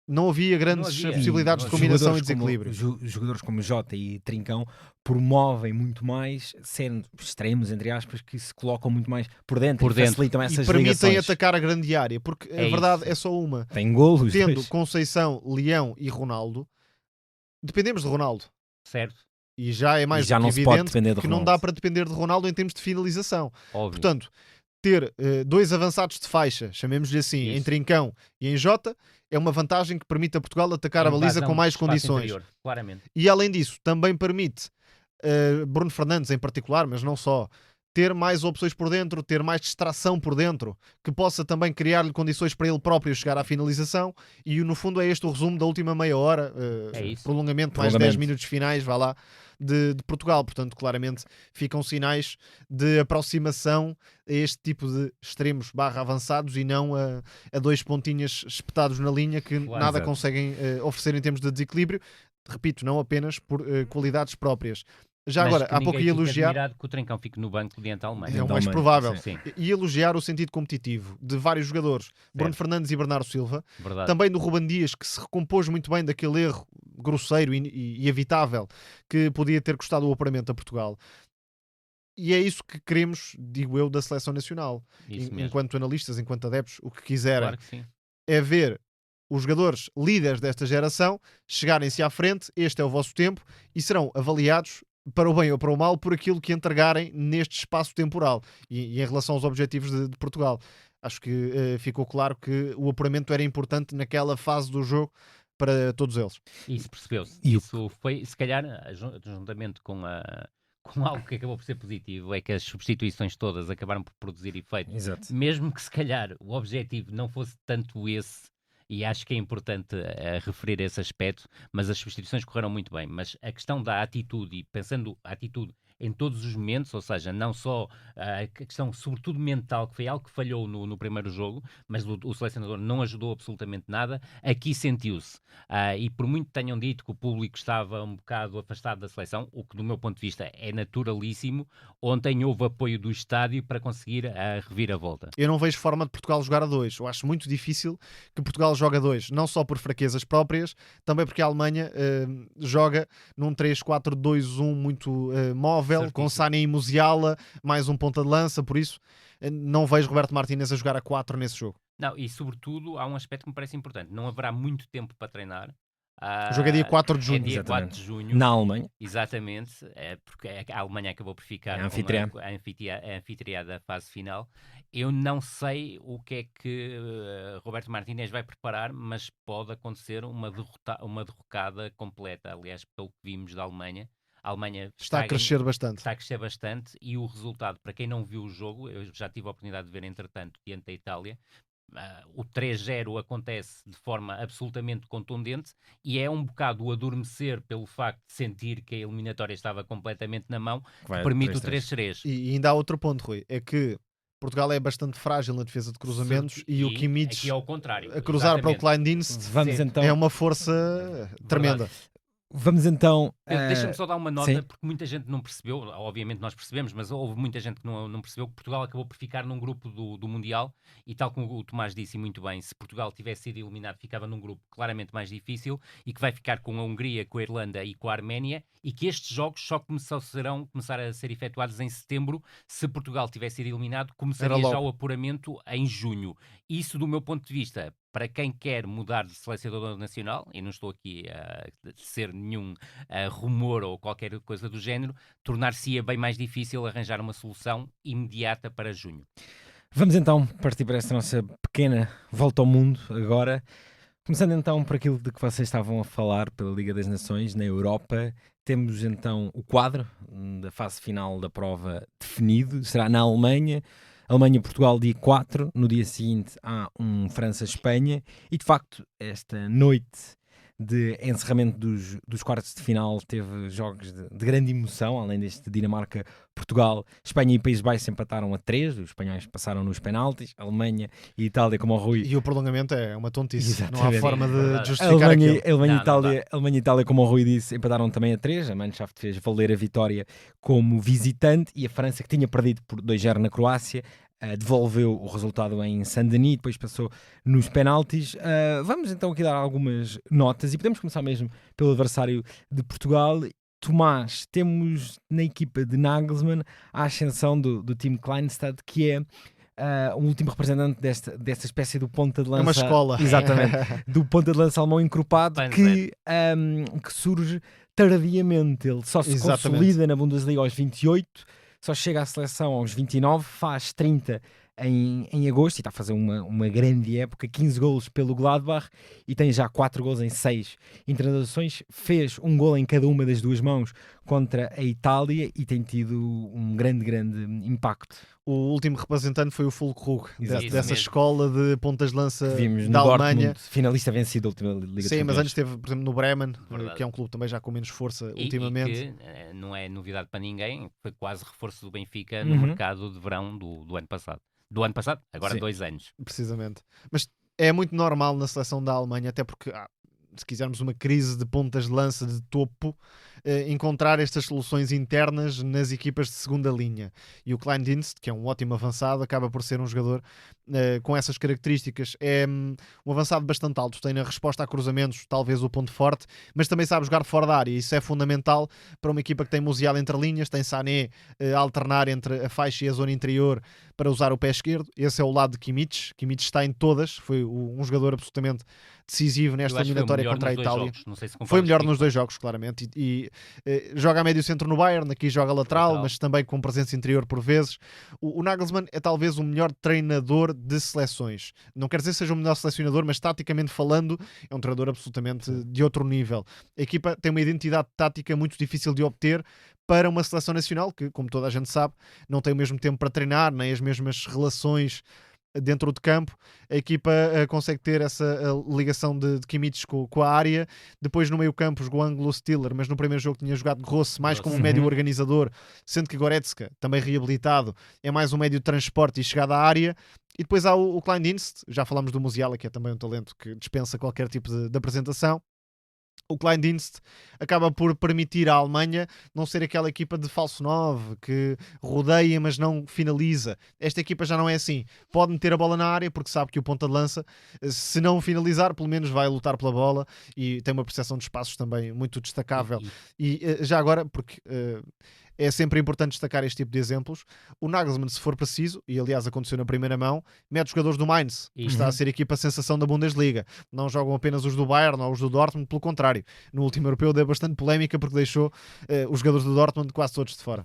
não havia grandes havia. possibilidades Não de havia. combinação e Jogadores desequilíbrio. jogadores como Jota e Trincão promovem muito mais, sendo extremos, entre aspas, que se colocam muito mais por dentro, Por e dentro. facilitam E essas permitem ligações. atacar a grande área, porque a É verdade isso. é só uma. Tem golos. Tendo dois. Conceição, Leão e Ronaldo, dependemos de Ronaldo. Certo, E já é mais E já do que não se pode evidente depender de que não Ronaldo. dá para depender de Ronaldo em termos de finalização. óbvio. Portanto, ter dois avançados de faixa, chamemos-lhe assim, em Isso. Trincão e em Jota, é uma vantagem que permite a Portugal atacar a baliza Invasão com mais de espaço condições. interior, claramente. E além disso, também permite Bruno Fernandes em particular, mas não só, ter mais opções por dentro, ter mais distração por dentro, que possa também criar-lhe condições para ele próprio chegar à finalização. E no fundo é este o resumo da última meia hora, É isso. prolongamento, mais 10 minutos finais, vá lá, de Portugal. Portanto, claramente ficam sinais de aproximação a este tipo de extremos / avançados e não a dois pontinhas espetados na linha que Claro. nada Exato. conseguem oferecer em termos de desequilíbrio. Repito, não apenas por qualidades próprias. Já Mas agora, que há pouco ninguém ia fique elogiar, admirado que o Trincão fique no banco diante da Alemanha. é o Da mais Alemanha, provável, Sim, e elogiar o sentido competitivo de vários jogadores, Bruno Fernandes e Bernardo Silva, verdade. também do Ruben Dias, que se recompôs muito bem daquele erro grosseiro e evitável que podia ter custado o apuramento a Portugal. E é isso que queremos, digo eu, da seleção nacional. Isso mesmo. Enquanto analistas, enquanto adeptos, o que quiserem Claro que sim. é ver os jogadores líderes desta geração chegarem-se à frente, este é o vosso tempo, e serão avaliados para o bem ou para o mal por aquilo que entregarem neste espaço temporal e em relação aos objetivos de Portugal. Acho que ficou claro que o apuramento era importante naquela fase do jogo para todos eles. Isso percebeu-se. E o- Isso foi, se calhar, juntamente com algo que acabou por ser positivo, é que as substituições todas acabaram por produzir efeito. Exato. Mesmo que se calhar o objetivo não fosse tanto esse, e acho que é importante referir esse aspecto, mas as substituições correram muito bem. Mas a questão da atitude, e pensando a atitude em todos os momentos, ou seja, não só a questão sobretudo mental, que foi algo que falhou no primeiro jogo, mas o selecionador não ajudou absolutamente nada, aqui sentiu-se. E por muito que tenham dito que o público estava um bocado afastado da seleção, o que do meu ponto de vista é naturalíssimo, ontem houve apoio do estádio para conseguir a reviravolta. Eu não vejo forma de Portugal jogar a dois. Eu acho muito difícil que Portugal jogue a dois, não só por fraquezas próprias, também porque a Alemanha joga num 3-4-2-1 muito móvel, Certíssimo. com Sané e Musiala, mais um ponta de lança, por isso não vejo Roberto Martínez a jogar a 4 nesse jogo. Não, e sobretudo há um aspecto que me parece importante, não haverá muito tempo para treinar. O jogo é dia 4 de É junho. dia Exatamente. 4 de junho. Na Alemanha. Exatamente, porque a Alemanha acabou por ficar É com anfitriã. a anfitriã da fase final. Eu não sei o que é que Roberto Martínez vai preparar, mas pode acontecer uma derrocada completa. Aliás, pelo que vimos da Alemanha, a Alemanha Está a crescer bastante. está a crescer bastante e o resultado, para quem não viu o jogo, eu já tive a oportunidade de ver entretanto diante da Itália, o 3-0 acontece de forma absolutamente contundente e é um bocado o adormecer pelo facto de sentir que a eliminatória estava completamente na mão, que permite o 3-3. E ainda há outro ponto, Rui, é que Portugal é bastante frágil na defesa de cruzamentos e o Kimmich aqui é ao contrário, a cruzar para o Kleindienst Vamos então... é uma força tremenda. Vamos então... Deixa-me só dar uma nota, sim. porque muita gente não percebeu, obviamente nós percebemos, mas houve muita gente que não percebeu que Portugal acabou por ficar num grupo do Mundial, e tal como o Tomás disse muito bem, se Portugal tivesse sido eliminado ficava num grupo claramente mais difícil, e que vai ficar com a Hungria, com a Irlanda e com a Arménia, e que estes jogos só começar a ser efetuados em setembro. Se Portugal tivesse sido eliminado, começaria já o apuramento em junho. Isso, do meu ponto de vista, para quem quer mudar de selecionador nacional, e não estou aqui a ser nenhum rumor ou qualquer coisa do género, tornar-se-ia bem mais difícil arranjar uma solução imediata para junho. Vamos então partir para esta nossa pequena volta ao mundo agora. Começando então por aquilo de que vocês estavam a falar pela Liga das Nações, na Europa, temos então o quadro da fase final da prova definido, será na Alemanha. Alemanha-Portugal dia 4, no dia seguinte há um França-Espanha e de facto esta noite de encerramento dos quartos de final teve jogos de grande emoção, além deste Dinamarca-Portugal. Espanha e Países Baixos empataram a 3, os espanhóis passaram nos penaltis, Alemanha e Itália, como o Rui... E o prolongamento é uma tontice, Exatamente. Não há forma de justificar aquilo. Alemanha e Itália, como o Rui disse, empataram também a 3, a Mannschaft fez valer a vitória como visitante e a França, que tinha perdido por 2-0 na Croácia, devolveu o resultado em Saint-Denis, depois passou nos penaltis. Vamos então aqui dar algumas notas e podemos começar mesmo pelo adversário de Portugal. Tomás, temos na equipa de Nagelsmann a ascensão do time Kleinstad, que é o último representante desta espécie do ponta de lança. É uma escola. Exatamente. Do ponta de lança alemão encrupado que surge tardiamente. Ele só se consolida na Bundesliga aos 28, só chega à seleção aos 29, faz 30 em agosto e está a fazer uma grande época, 15 golos pelo Gladbach e tem já 4 golos em 6 internações, fez um gol em cada uma das duas mãos contra a Itália e tem tido um grande impacto. O último representante foi o Füllkrug, dessa mesmo. Escola de pontas de lança vimos da no Alemanha. Dortmund, finalista vencido da última Liga dos Sim, Campeões. mas antes teve, por exemplo, no Bremen, Verdade. que é um clube também já com menos força ultimamente. E que não é novidade para ninguém, foi quase reforço do Benfica no mercado de verão do ano passado. Do ano passado, agora Sim. 2 anos. Precisamente. Mas é muito normal na seleção da Alemanha, até porque se quisermos uma crise de pontas de lança de topo, encontrar estas soluções internas nas equipas de segunda linha. E o Kleindienst, que é um ótimo avançado, acaba por ser um jogador com essas características. É um avançado bastante alto, tem na resposta a cruzamentos talvez o ponto forte, mas também sabe jogar fora da área. Isso é fundamental para uma equipa que tem Musiala entre linhas, tem Sané a alternar entre a faixa e a zona interior para usar o pé esquerdo. Esse é o lado de Kimmich. Kimmich está em todas, foi um jogador absolutamente decisivo nesta eliminatória contra a Itália. Foi melhor nos 2 jogos, claramente. E joga a médio centro no Bayern, aqui joga lateral, mas também com presença interior por vezes. O Nagelsmann é talvez o melhor treinador de seleções. Não quer dizer que seja o melhor selecionador, mas taticamente falando, é um treinador absolutamente de outro nível. A equipa tem uma identidade tática muito difícil de obter para uma seleção nacional que, como toda a gente sabe, não tem o mesmo tempo para treinar, nem as mesmas relações dentro de campo. A equipa consegue ter essa ligação de Kimmich com a área. Depois no meio campo jogou Ângelo Stiller, mas no primeiro jogo tinha jogado Gross mais como um médio organizador, sendo que Goretzka, também reabilitado, é mais um médio de transporte e chegada à área. E depois há o Kleindienst, já falámos do Musiala, que é também um talento que dispensa qualquer tipo de apresentação. O Kleindienst acaba por permitir à Alemanha não ser aquela equipa de falso 9 que rodeia mas não finaliza. Esta equipa já não é assim. Pode meter a bola na área porque sabe que o ponta de lança, se não finalizar, pelo menos vai lutar pela bola e tem uma percepção de espaços também muito destacável. E já agora, porque é sempre importante destacar este tipo de exemplos, o Nagelsmann, se for preciso, e aliás aconteceu na primeira mão, mete jogadores do Mainz, que está a ser a equipa sensação da Bundesliga. Não jogam apenas os do Bayern ou os do Dortmund, pelo contrário. No último europeu deu bastante polémica porque deixou os jogadores do Dortmund quase todos de fora.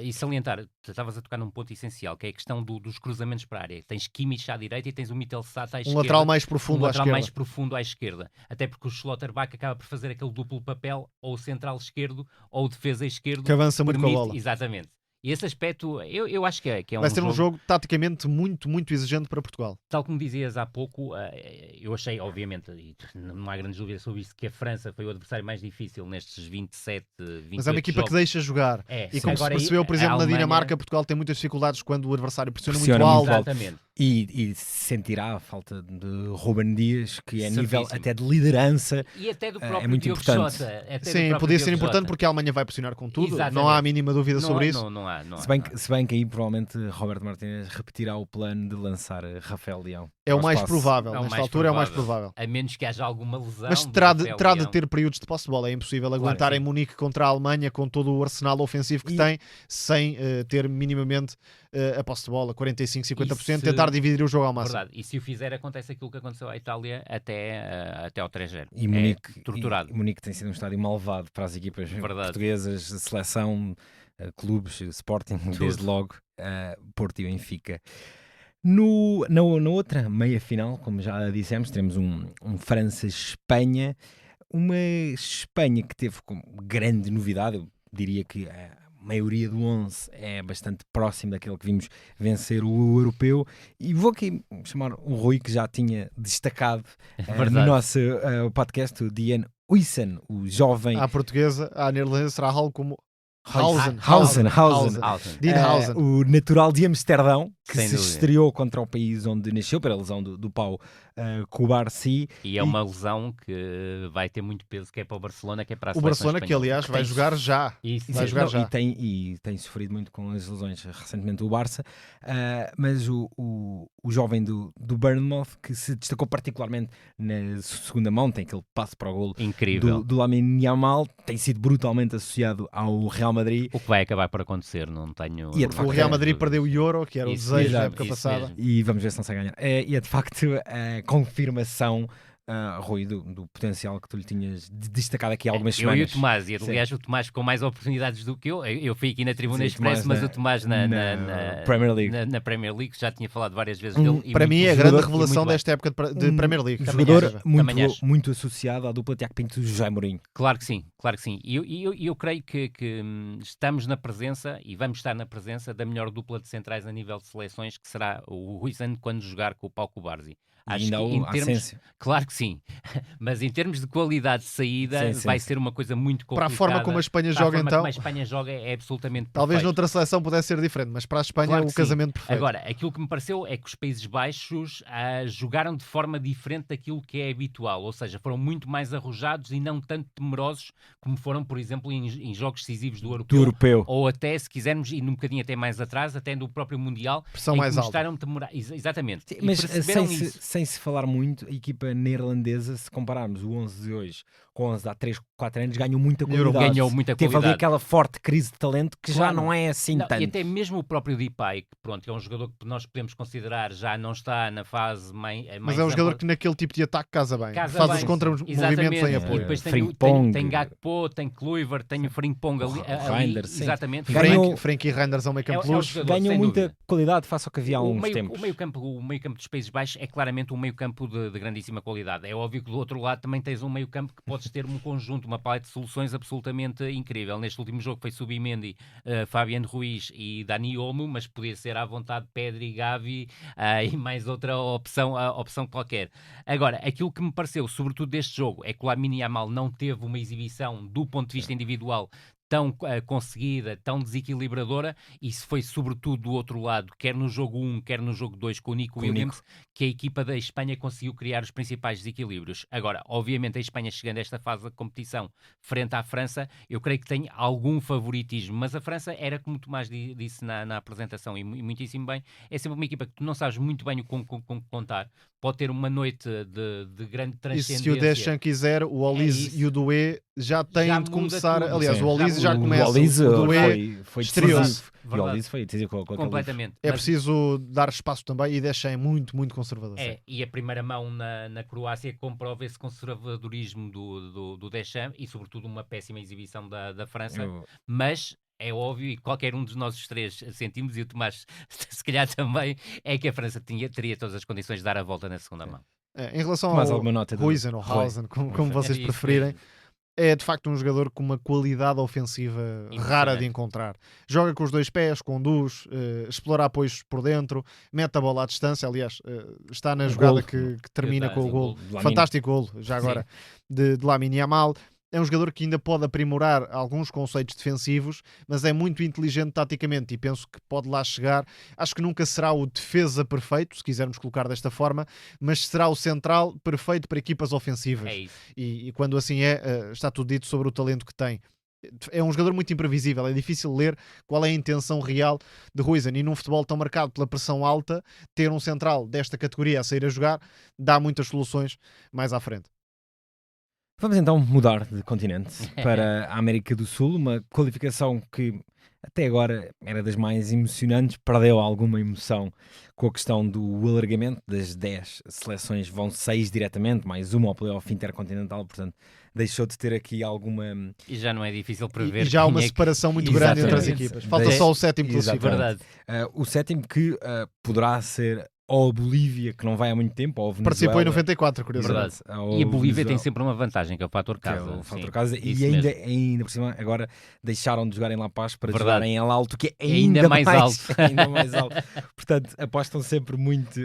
E salientar, estavas a tocar num ponto essencial, que é a questão dos cruzamentos para a área. Tens Kimmich à direita e tens o Mittelsat à esquerda. Um lateral mais profundo à esquerda. Até porque o Schlotterbeck acaba por fazer aquele duplo papel, ou central esquerdo, ou defesa esquerdo. Que avança muito com a bola. Exatamente. E esse aspecto, eu acho que é um Vai ser um jogo, jogo taticamente muito, muito exigente para Portugal. tal como dizias há pouco, eu achei, obviamente, e não há grandes dúvidas sobre isso, que a França foi o adversário mais difícil nestes 27, 28 Mas é uma equipa jogos. que deixa jogar. É, E como agora, se percebeu, por exemplo, a na Alemanha- Dinamarca, Portugal tem muitas dificuldades quando o adversário pressiona muito Pressiona muito alto. alto. Exatamente. E sentirá a falta de Ruben Dias, que é nível Certíssimo. até de liderança. E até do É próprio muito Diogo importante. Jota. Até do Sim, próprio podia ser Diogo importante Jota. porque a Alemanha vai pressionar com tudo. Exatamente. Não há a mínima dúvida sobre isso. Não há. Se bem que aí provavelmente Roberto Martínez repetirá o plano de Rafael Leão. É o ao mais espaço. provável. É o Nesta mais altura é o mais provável. provável. A menos que haja alguma lesão. Mas do terá Rafael de Leão. ter períodos de posse de bola. É impossível Claro aguentar que em sim. Munique contra a Alemanha com todo o arsenal ofensivo que E- tem, sem ter minimamente a posse de bola, 45, 50%, E se- tentar dividir o jogo ao máximo. Verdade. E se o fizer, acontece aquilo que aconteceu à Itália até ao 3-0. E Munique, torturado. e Munique tem sido um estádio malvado para as equipas Verdade. portuguesas, seleção, clubes, Sporting, desde logo, Porto e Benfica. Na outra meia-final, como já dissemos, teremos um França-Espanha, uma Espanha que teve como grande novidade, eu diria que a maioria do 11 é bastante próximo daquele que vimos vencer o europeu, e vou aqui chamar o Rui, que já tinha destacado no Verdade. nosso podcast, o Dian Uysen, o jovem À portuguesa, à neerlandesa será algo como Hausen. Dean Hausen. O natural de Amsterdão, que Sem se dúvida. estreou contra o país onde nasceu, pela lesão do pau Cubarsí. E é uma lesão que vai ter muito peso, que é para o Barcelona, que é para a O seleção Barcelona, que espanhola. aliás vai tem- jogar já. Isso, Vai isso. jogar já. E tem sofrido muito com as lesões recentemente o Barça, mas o jovem do Bournemouth, que se destacou particularmente na segunda mão, tem aquele passe para o golo Incrível. do Lamine Yamal, tem sido brutalmente associado ao Real Madrid. O que vai acabar por acontecer, não tenho... E é de O facto, Real Madrid perdeu o Euro, que era o Isso desejo da mesmo, época isso passada. mesmo. E vamos ver se não se ganhar. E é de facto a confirmação, Rui, do potencial que tu lhe tinhas destacado aqui há algumas Eu e o semanas. Tomás, e Sim. aliás o Tomás ficou mais oportunidades do que eu. Eu fui aqui na Tribuna Sim, Expresso, Tomás mas o Tomás na Premier League. na Premier League, já tinha falado várias vezes dele. e Para muito mim é a bem. grande jogador- revelação muito bem. desta época de Premier League. Também Jogador acho. Também muito, acho. muito associado à dupla Tiago Pinto e José Mourinho. Claro que sim, claro que sim. E eu creio que estamos na presença, e vamos estar na presença, da melhor dupla de centrais a nível de seleções, que será o Huijsen quando jogar com o Pau Cubarsí. E Acho ainda que o em termos, Asensio. claro que sim, mas em termos de qualidade de saída, Sim, vai sim. ser uma coisa muito Para a complicada. forma como a Espanha Para a joga, forma então, como a Espanha joga é absolutamente talvez perfeito. noutra seleção pudesse ser diferente, mas para a Espanha Claro é que o casamento perfeito. Agora, aquilo que me pareceu é que os Países Baixos jogaram de forma diferente daquilo que é habitual, ou seja, foram muito mais arrojados e não tanto temerosos como foram, por exemplo, em jogos decisivos do Do Europeu, europeu. ou até, se quisermos, ir um bocadinho até mais atrás, até do próprio Mundial, Pressão em mais que alta. mostraram temer... Exatamente. Sim, E mas perceberam sem isso. sem se falar muito, a equipa neerlandesa, se compararmos o 11 de hoje com o 11 de há 3, 4 anos, ganhou muita Melhorou. qualidade. Ganhou muita Teve ali qualidade. aquela forte crise de talento que já Claro. não é assim Não, tanto. e até mesmo o próprio Depay, que pronto, é um jogador que nós podemos considerar já não está na fase mais Mas é um jogador que naquele tipo de ataque casa bem. Casa Faz bem, os contra-movimentos exatamente. sem E apoio. depois tem Frimpong. tem Gakpo, tem Kluivert, tem o Frimpong ali. Reinders, sim. Exatamente. Ganhou- Frankie Reinders ao meio campo É o luz. jogador, Ganhou sem muita dúvida. qualidade face ao que havia há O uns meio, tempos. o meio campo dos Países Baixos é claramente um meio campo de grandíssima qualidade. É óbvio que do outro lado também tens um meio campo que podes ter um conjunto, uma paleta de soluções absolutamente incrível. Neste último jogo foi Subimendi, Fabian Ruiz e Dani Olmo, mas podia ser à vontade Pedri, Gavi e mais outra opção qualquer. Agora, aquilo que me pareceu, sobretudo deste jogo, é que o Lamine Yamal não teve uma exibição do ponto de vista individual tão conseguida, tão desequilibradora. Isso foi sobretudo do outro lado, quer no jogo 1, quer no jogo 2 com o Nico Com o Williams, que a equipa da Espanha conseguiu criar os principais desequilíbrios. Agora, obviamente a Espanha chegando a esta fase da competição frente à França, eu creio que tem algum favoritismo, mas a França era, como o Tomás disse na apresentação, e muitíssimo bem, é sempre uma equipa que tu não sabes muito bem com contar. Pode ter uma noite de grande E transcendência. se o Deschamps quiser, o Olise isso. e o Doué já têm Já de muda começar. tudo. Aliás, Sim. o Olise já muda. começa. O Olise O Doué foi estreou-se. decisivo. E o Verdade. Olise foi decisivo com aquele Completamente. é Mas- preciso dar espaço também e Deschamps é muito, muito conservador. É, e a primeira mão na Croácia comprova esse conservadorismo do Deschamps e, sobretudo, uma péssima exibição da França. Mas é óbvio, e qualquer um dos nossos três sentimos, e o Tomás se calhar também, é que a França teria todas as condições de dar a volta na segunda mão. É, em relação Mais ao alguma nota do Huijsen ou Rui? Hausen, como vocês É isso preferirem, mesmo. é de facto um jogador com uma qualidade ofensiva rara de encontrar. Joga com os 2 pés, conduz, explora apoios por dentro, mete a bola à distância. Aliás, está na jogada que termina com o gol. Fantástico golo, já agora, de Lamine Yamal. É um jogador que ainda pode aprimorar alguns conceitos defensivos, mas é muito inteligente taticamente e penso que pode lá chegar. Acho que nunca será o defesa perfeito, se quisermos colocar desta forma, mas será o central perfeito para equipas ofensivas. É isso. E quando assim está tudo dito sobre o talento que tem. É um jogador muito imprevisível, é difícil ler qual é a intenção real de Huijsen, e num futebol tão marcado pela pressão alta, ter um central desta categoria a sair a jogar dá muitas soluções mais à frente. Vamos então mudar de continente para a América do Sul, uma qualificação que até agora era das mais emocionantes, perdeu alguma emoção com a questão do alargamento das 10 seleções, vão 6 diretamente, mais uma ao playoff intercontinental, portanto deixou de ter aqui alguma... E já não é difícil prever. E já há uma separação muito grande entre as equipas. Falta só o 7º classificado. Verdade. O 7º que poderá ser ou a Bolívia, que não vai há muito tempo, ou a Venezuela. Participou em 94, curiosamente. E a Bolívia tem sempre uma vantagem, que é o fator casa. É o fator casa. E ainda por cima, agora deixaram de jogar em La Paz para jogarem em El Alto, que é ainda mais alto. Ainda mais alto. Portanto, apostam sempre muito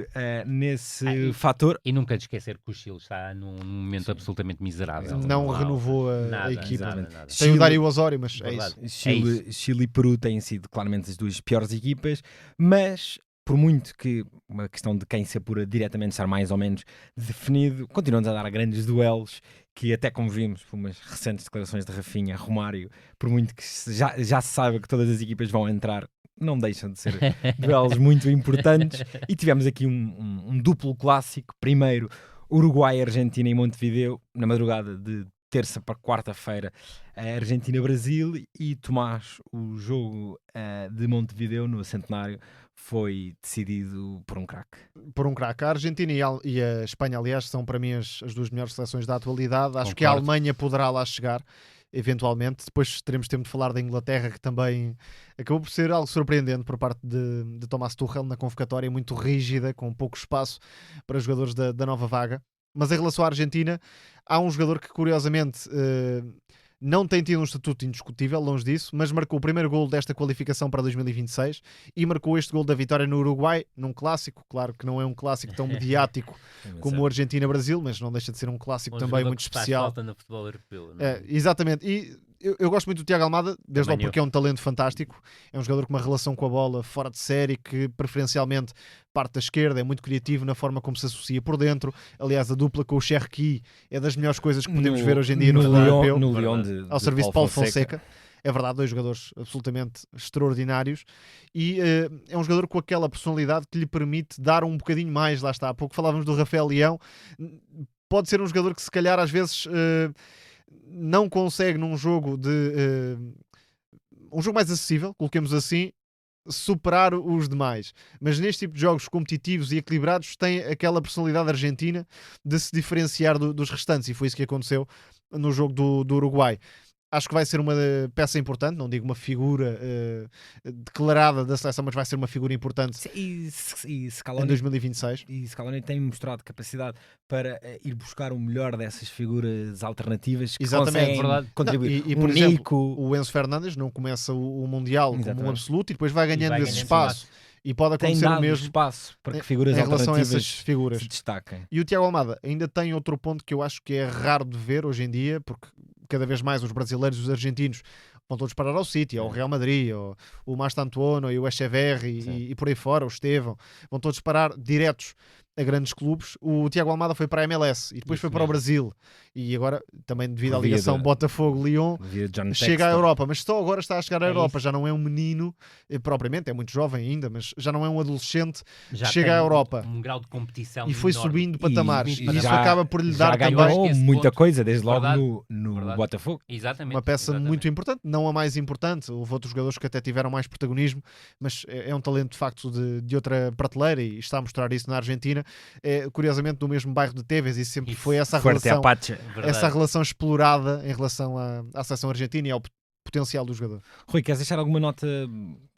nesse fator. E nunca de esquecer que o Chile está num momento absolutamente miserável. Não renovou a equipa. Nada. Tem o Dário Osório, mas é isso. Chile e Peru têm sido claramente as duas piores equipas, mas... por muito que uma questão de quem se apura diretamente estar mais ou menos definido, continuamos a dar a grandes duelos, que até como vimos por umas recentes declarações de Rafinha, Romário, por muito que já se saiba que todas as equipas vão entrar, não deixam de ser duelos muito importantes. E tivemos aqui um duplo clássico. Primeiro, Uruguai-Argentina em Montevideo, na madrugada de terça para quarta-feira, a Argentina-Brasil, e Tomás, o jogo de Montevideo no Centenário foi decidido por um craque. Por um craque. A Argentina e a Espanha, aliás, são para mim as duas melhores seleções da atualidade. Acho que a Alemanha poderá lá chegar, eventualmente. Depois teremos tempo de falar da Inglaterra, que também acabou por ser algo surpreendente por parte de Thomas Tuchel na convocatória, muito rígida, com pouco espaço para jogadores da nova vaga. Mas em relação à Argentina, há um jogador que curiosamente não tem tido um estatuto indiscutível, longe disso, mas marcou o primeiro gol desta qualificação para 2026 e marcou este gol da vitória no Uruguai, num clássico. Claro que não é um clássico tão mediático como o Argentina-Brasil, mas não deixa de ser um clássico também muito especial. Falta no futebol europeu, não é? Exatamente. E eu gosto muito do Tiago Almada, desde logo porque é um talento fantástico. É um jogador com uma relação com a bola fora de série, que preferencialmente parte da esquerda, é muito criativo na forma como se associa por dentro. Aliás, a dupla com o Cherki é das melhores coisas que podemos ver hoje em dia no futebol europeu, no Lyon ao serviço de Paulo Fonseca. É verdade, dois jogadores absolutamente extraordinários, e é um jogador com aquela personalidade que lhe permite dar um bocadinho mais. Lá está, há pouco falávamos do Rafael Leão. Pode ser um jogador que se calhar às vezes não consegue num jogo um jogo mais acessível, coloquemos assim, superar os demais, mas neste tipo de jogos competitivos e equilibrados tem aquela personalidade argentina de se diferenciar dos restantes, e foi isso que aconteceu no jogo do Uruguai. Acho que vai ser uma peça importante, não digo uma figura declarada da seleção, mas vai ser uma figura importante e em 2026. E Scaloni tem mostrado capacidade para ir buscar o melhor dessas figuras alternativas que conseguem contribuir. E por exemplo, o Enzo Fernandes não começa o Mundial como um absoluto e depois vai ganhando esse espaço. E pode acontecer o mesmo espaço para que figuras em relação a essas figuras se destaquem. E o Tiago Almada ainda tem outro ponto que eu acho que é raro de ver hoje em dia, porque cada vez mais os brasileiros e os argentinos vão todos parar ao City, ao Real Madrid, o Mastantuono e o Echeverri e por aí fora, o Estevão, vão todos parar diretos a grandes clubes. O Tiago Almada foi para a MLS e depois foi para o Brasil, e agora também devido à ligação Botafogo-Lyon chega à Europa, mas só agora está a chegar à Europa. Já não é um menino propriamente, é muito jovem ainda, mas já não é um adolescente, já chega à Europa um grau de competição e foi enorme. Subindo patamares, e isso já acaba por lhe dar também muita coisa desde logo Verdade. no Botafogo. Exatamente, uma peça muito importante, não a mais importante. Houve outros jogadores que até tiveram mais protagonismo, mas é um talento de facto de outra prateleira, e está a mostrar isso na Argentina. Curiosamente do mesmo bairro de Tevez, e sempre foi essa relação explorada em relação à seleção argentina e ao potencial do jogador. Rui, queres deixar alguma nota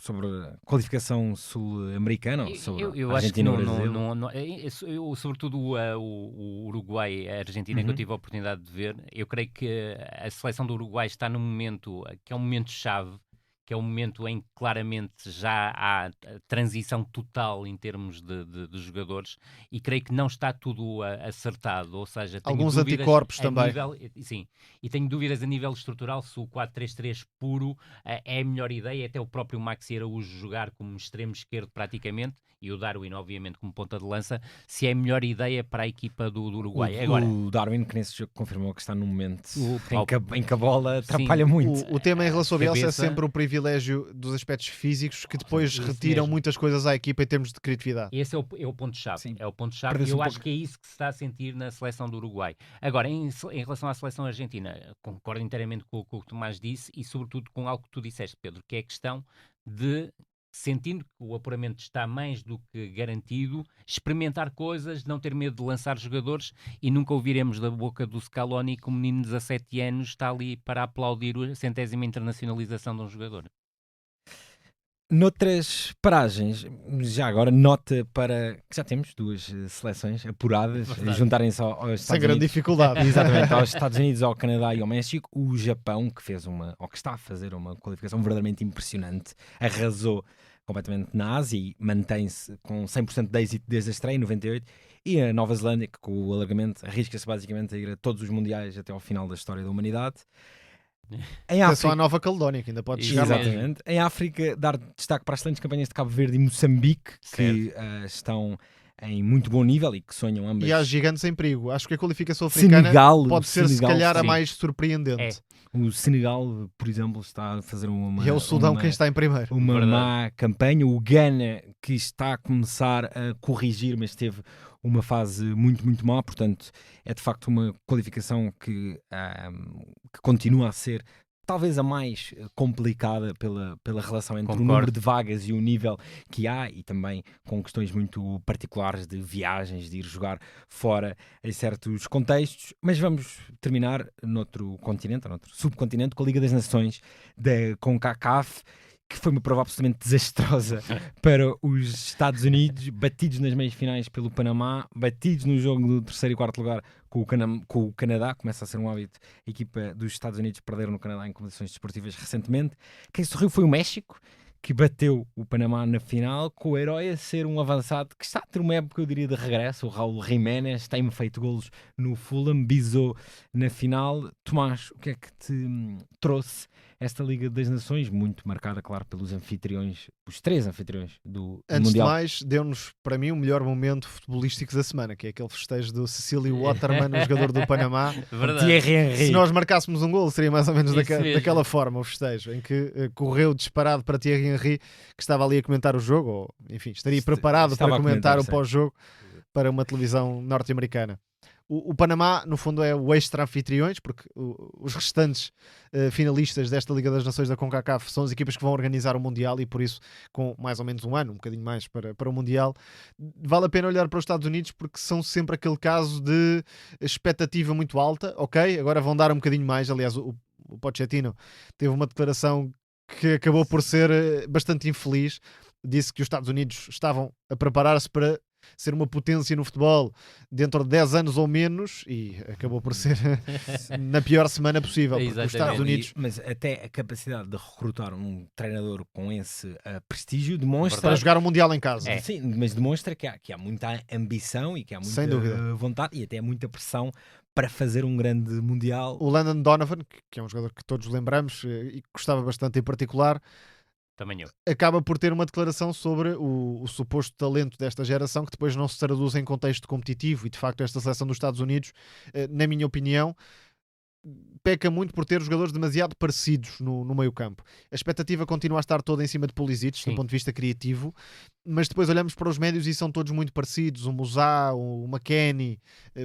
sobre a qualificação sul-americana? Eu acho que não, sobretudo o Uruguai, a Argentina, que eu tive a oportunidade de ver, eu creio que a seleção do Uruguai está num momento que é um momento-chave, que é um momento em que claramente já há transição total em termos de jogadores, e creio que não está tudo acertado, ou seja, tenho alguns dúvidas anticorpos também. Sim, e tenho dúvidas a nível estrutural se o 4-3-3 puro é a melhor ideia, até o próprio Maxi Araújo jogar como extremo esquerdo praticamente, e o Darwin obviamente como ponta de lança, se é a melhor ideia para a equipa do Uruguai. Agora, o Darwin, que nesse jogo confirmou que está num momento em que a bola atrapalha muito. O tema em relação a Bielsa é cabeça- sempre o privilégio dos aspectos físicos que depois isso retiram mesmo. muitas coisas à equipa em termos de criatividade. Esse é o ponto-chave. Sim. É o ponto-chave, e Perdeu-se eu um acho pouco. que é isso que se está a sentir na seleção do Uruguai. Agora, em relação à seleção argentina, concordo inteiramente com o que o Tomás disse, e sobretudo com algo que tu disseste, Pedro, que é a questão de, sentindo que o apuramento está mais do que garantido, experimentar coisas, não ter medo de lançar jogadores, e nunca ouviremos da boca do Scaloni que um menino de 17 anos está ali para aplaudir a 100ª internacionalização de um jogador. Noutras paragens, já agora, nota para que já temos duas seleções apuradas, Verdade. juntarem-se aos Sem Estados grande Unidos. dificuldade. Exatamente, aos Estados Unidos, ao Canadá e ao México. O Japão, que fez ou que está a fazer uma qualificação verdadeiramente impressionante, arrasou completamente na Ásia e mantém-se com 100% de êxito desde a estreia, em 98. E a Nova Zelândia, que com o alargamento arrisca-se basicamente a ir a todos os mundiais até ao final da história da humanidade. Em É só a Nova Caledónia, que ainda pode chegar lá. Exatamente. Em África, dar destaque para as excelentes campanhas de Cabo Verde e Moçambique, que estão em muito bom nível e que sonham ambas. E há gigantes em perigo. Acho que a qualificação africana Senegal, pode ser, se Senegal, calhar, a sim. mais surpreendente. O Senegal, por exemplo, está a fazer E é o Sudão quem está em primeiro. uma Verdade. má campanha. O Ghana, que está a começar a corrigir, mas teve uma fase muito, muito má. Portanto, é de facto uma qualificação que continua a ser talvez a mais complicada pela relação entre Concordo. o número de vagas e o nível que há, e também com questões muito particulares de viagens, de ir jogar fora em certos contextos. Mas vamos terminar noutro continente, noutro subcontinente, com a Liga das Nações da CONCACAF, que foi uma prova absolutamente desastrosa para os Estados Unidos, batidos nas meias finais pelo Panamá, batidos no jogo do terceiro e quarto lugar com o Canadá. Começa a ser um hábito. A equipa dos Estados Unidos perderam no Canadá em competições desportivas recentemente. Quem sorriu foi o México, que bateu o Panamá na final, com o herói a ser um avançado que está a ter uma época, eu diria, de regresso. O Raul Jiménez tem feito golos no Fulham, bisou na final. Tomás, o que é que te trouxe esta Liga das Nações, muito marcada, claro, pelos anfitriões, os três anfitriões do Antes Mundial? de mais, deu-nos, para mim, o melhor momento futebolístico da semana, que é aquele festejo do Cecílio Waterman, o jogador do Panamá. Verdade. Thierry Henry. Se nós marcássemos um gol, seria mais ou menos Isso mesmo. daquela forma o festejo, em que correu disparado para Thierry Henry, que estava ali a comentar o jogo, ou enfim, estaria preparado Estava para a comentar o sim. pós-jogo para uma televisão norte-americana. O Panamá, no fundo, é o extra-anfitriões, porque os restantes finalistas desta Liga das Nações da CONCACAF são as equipas que vão organizar o Mundial, e por isso, com mais ou menos um ano, um bocadinho mais para o Mundial, vale a pena olhar para os Estados Unidos, porque são sempre aquele caso de expectativa muito alta. Ok, agora vão dar um bocadinho mais. Aliás, o Pochettino teve uma declaração que acabou por ser bastante infeliz. Disse que os Estados Unidos estavam a preparar-se para ser uma potência no futebol dentro de 10 anos ou menos, e acabou por ser na pior semana possível, porque os Exatamente. Estados Unidos, Mas até a capacidade de recrutar um treinador com esse prestígio demonstra... para jogar o Mundial em casa. Sim, mas demonstra que há muita ambição e que há Sem muita dúvida. vontade e até muita pressão para fazer um grande Mundial. O Landon Donovan, que é um jogador que todos lembramos e que gostava bastante em particular, Também eu. acaba por ter uma declaração sobre o suposto talento desta geração, que depois não se traduz em contexto competitivo, e de facto esta seleção dos Estados Unidos, na minha opinião, peca muito por ter jogadores demasiado parecidos no meio campo. A expectativa continua a estar toda em cima de Pulisic, Sim. do ponto de vista criativo, mas depois olhamos para os médios e são todos muito parecidos. O Musá, o McKennie,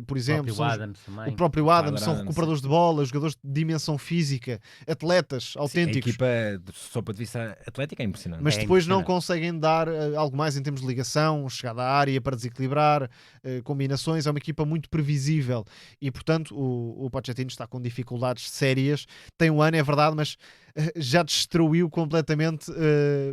por exemplo, O são próprio Adams também. o próprio Adams, são Adams, recuperadores de bola, jogadores de dimensão física, atletas Sim, a autênticos. equipa, do seu ponto de vista atlético, é impressionante. Mas É depois não impressionante. conseguem dar algo mais em termos de ligação, chegada à área para desequilibrar, combinações. É uma equipa muito previsível e, portanto, o Pochettino está com dificuldades sérias. Tem um ano, é verdade, mas já destruiu completamente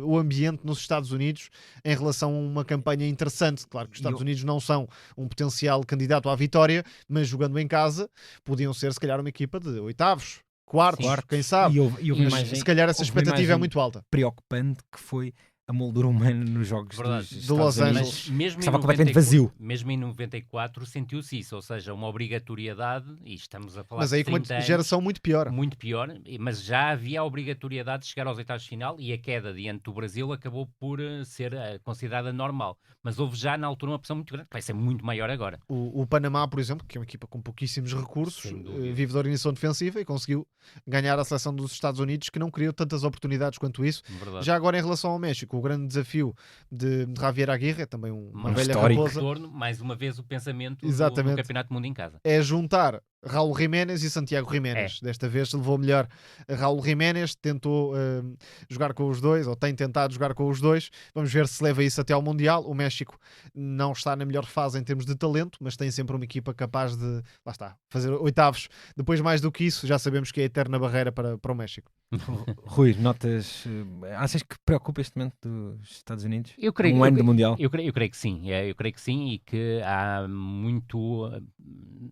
o ambiente nos Estados Unidos em relação a uma campanha interessante. Claro que os Estados Unidos não são um potencial candidato à vitória, mas jogando em casa podiam ser se calhar uma equipa de oitavos, quartos, quem sabe. E houve Mas, imagem, se calhar essa houve expectativa é imagem muito alta. preocupante que foi a moldura humana nos jogos Verdade. dos De Estados Los Unidos. Angeles. Mas mesmo Estava em completamente 94 vazio. Mesmo em 94 sentiu-se isso, ou seja, uma obrigatoriedade, e estamos a falar Mas de aí com 30 uma anos, geração muito pior. muito pior, mas já havia a obrigatoriedade de chegar aos oitavos de final e a queda diante do Brasil acabou por ser considerada normal. Mas houve já na altura uma pressão muito grande, que vai ser muito maior agora. O Panamá, por exemplo, que é uma equipa com pouquíssimos recursos, Sem dúvida. vive de organização defensiva e conseguiu ganhar a seleção dos Estados Unidos, que não criou tantas oportunidades quanto isso. Verdade. Já agora em relação ao México, o grande desafio de Javier Aguirre, também uma Um velha histórico. raposa, Retorno, mais uma vez o pensamento do Exatamente. Campeonato do Mundo em casa. é juntar Raul Jiménez e Santiago Jiménez. Desta vez levou melhor a Raul Jiménez, tentou jogar com os dois, ou tem tentado jogar com os dois. Vamos ver se leva isso até ao Mundial. O México não está na melhor fase em termos de talento, mas tem sempre uma equipa capaz de, lá está, fazer oitavos. Depois, mais do que isso, já sabemos que é a eterna barreira para o México. Rui, notas. Achas que preocupa este momento dos Estados Unidos? Eu creio, Um ano do Mundial? Eu creio que sim, eu creio que sim, e que há muito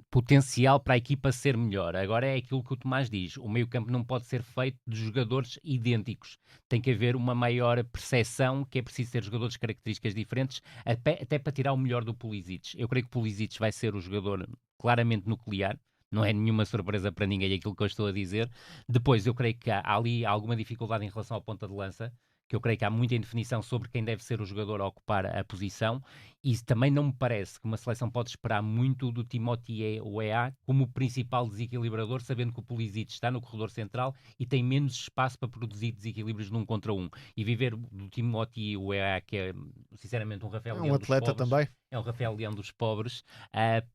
potencial para a equipa ser melhor. Agora é aquilo que o Tomás diz, o meio-campo não pode ser feito de jogadores idênticos, tem que haver uma maior percepção, que é preciso ter jogadores de características diferentes, até para tirar o melhor do Pulisic. Eu creio que Pulisic vai ser o jogador claramente nuclear. Não é nenhuma surpresa para ninguém aquilo que eu estou a dizer. Depois, eu creio que há ali alguma dificuldade em relação à ponta de lança, que eu creio que há muita indefinição sobre quem deve ser o jogador a ocupar a posição, e também não me parece que uma seleção pode esperar muito do Timothy Weah como principal desequilibrador, sabendo que o Pulisic está no corredor central e tem menos espaço para produzir desequilíbrios num contra um. E viver do Timothy Weah, que é sinceramente um Rafael É Leão um dos atleta pobres, também. é o Rafael Leão dos pobres,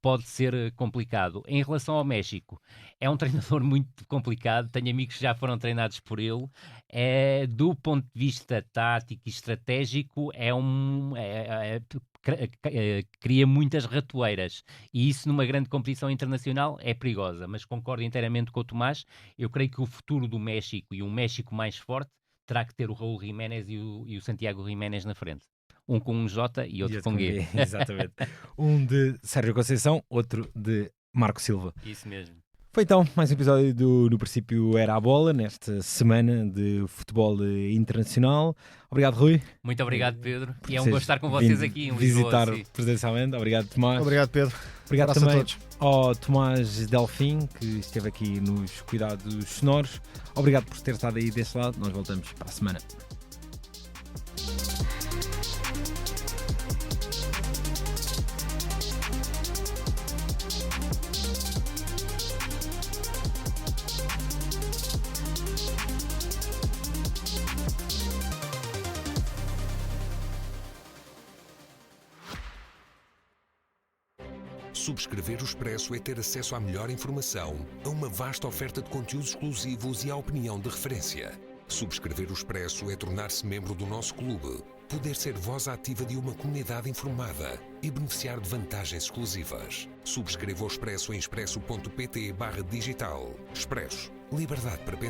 pode ser complicado. Em relação ao México, é um treinador muito complicado, tenho amigos que já foram treinados por ele, do ponto de vista tático e estratégico, cria muitas ratoeiras, e isso numa grande competição internacional é perigosa, mas concordo inteiramente com o Tomás. Eu creio que o futuro do México e um México mais forte terá que ter o Raul Jiménez e o Santiago Jiménez na frente. Um com um J e outro com G. Exatamente. Um de Sérgio Conceição, outro de Marco Silva. Isso mesmo. Foi então mais um episódio do No Princípio Era a Bola, nesta semana de futebol internacional. Obrigado, Rui. Muito obrigado, Pedro. E é um Vocês gosto estar com vocês vindo aqui em visitar Lisboa. presencialmente. Obrigado, Tomás. Obrigado, Pedro. Obrigado Abraço a também todos. ao Tomás Delfim, que esteve aqui nos cuidados sonoros. Obrigado por ter estado aí desse lado. Nós voltamos para a semana. Subscrever o Expresso é ter acesso à melhor informação, a uma vasta oferta de conteúdos exclusivos e à opinião de referência. Subscrever o Expresso é tornar-se membro do nosso clube, poder ser voz ativa de uma comunidade informada e beneficiar de vantagens exclusivas. Subscreva o Expresso em expresso.pt/digital. Expresso. Liberdade para pensar.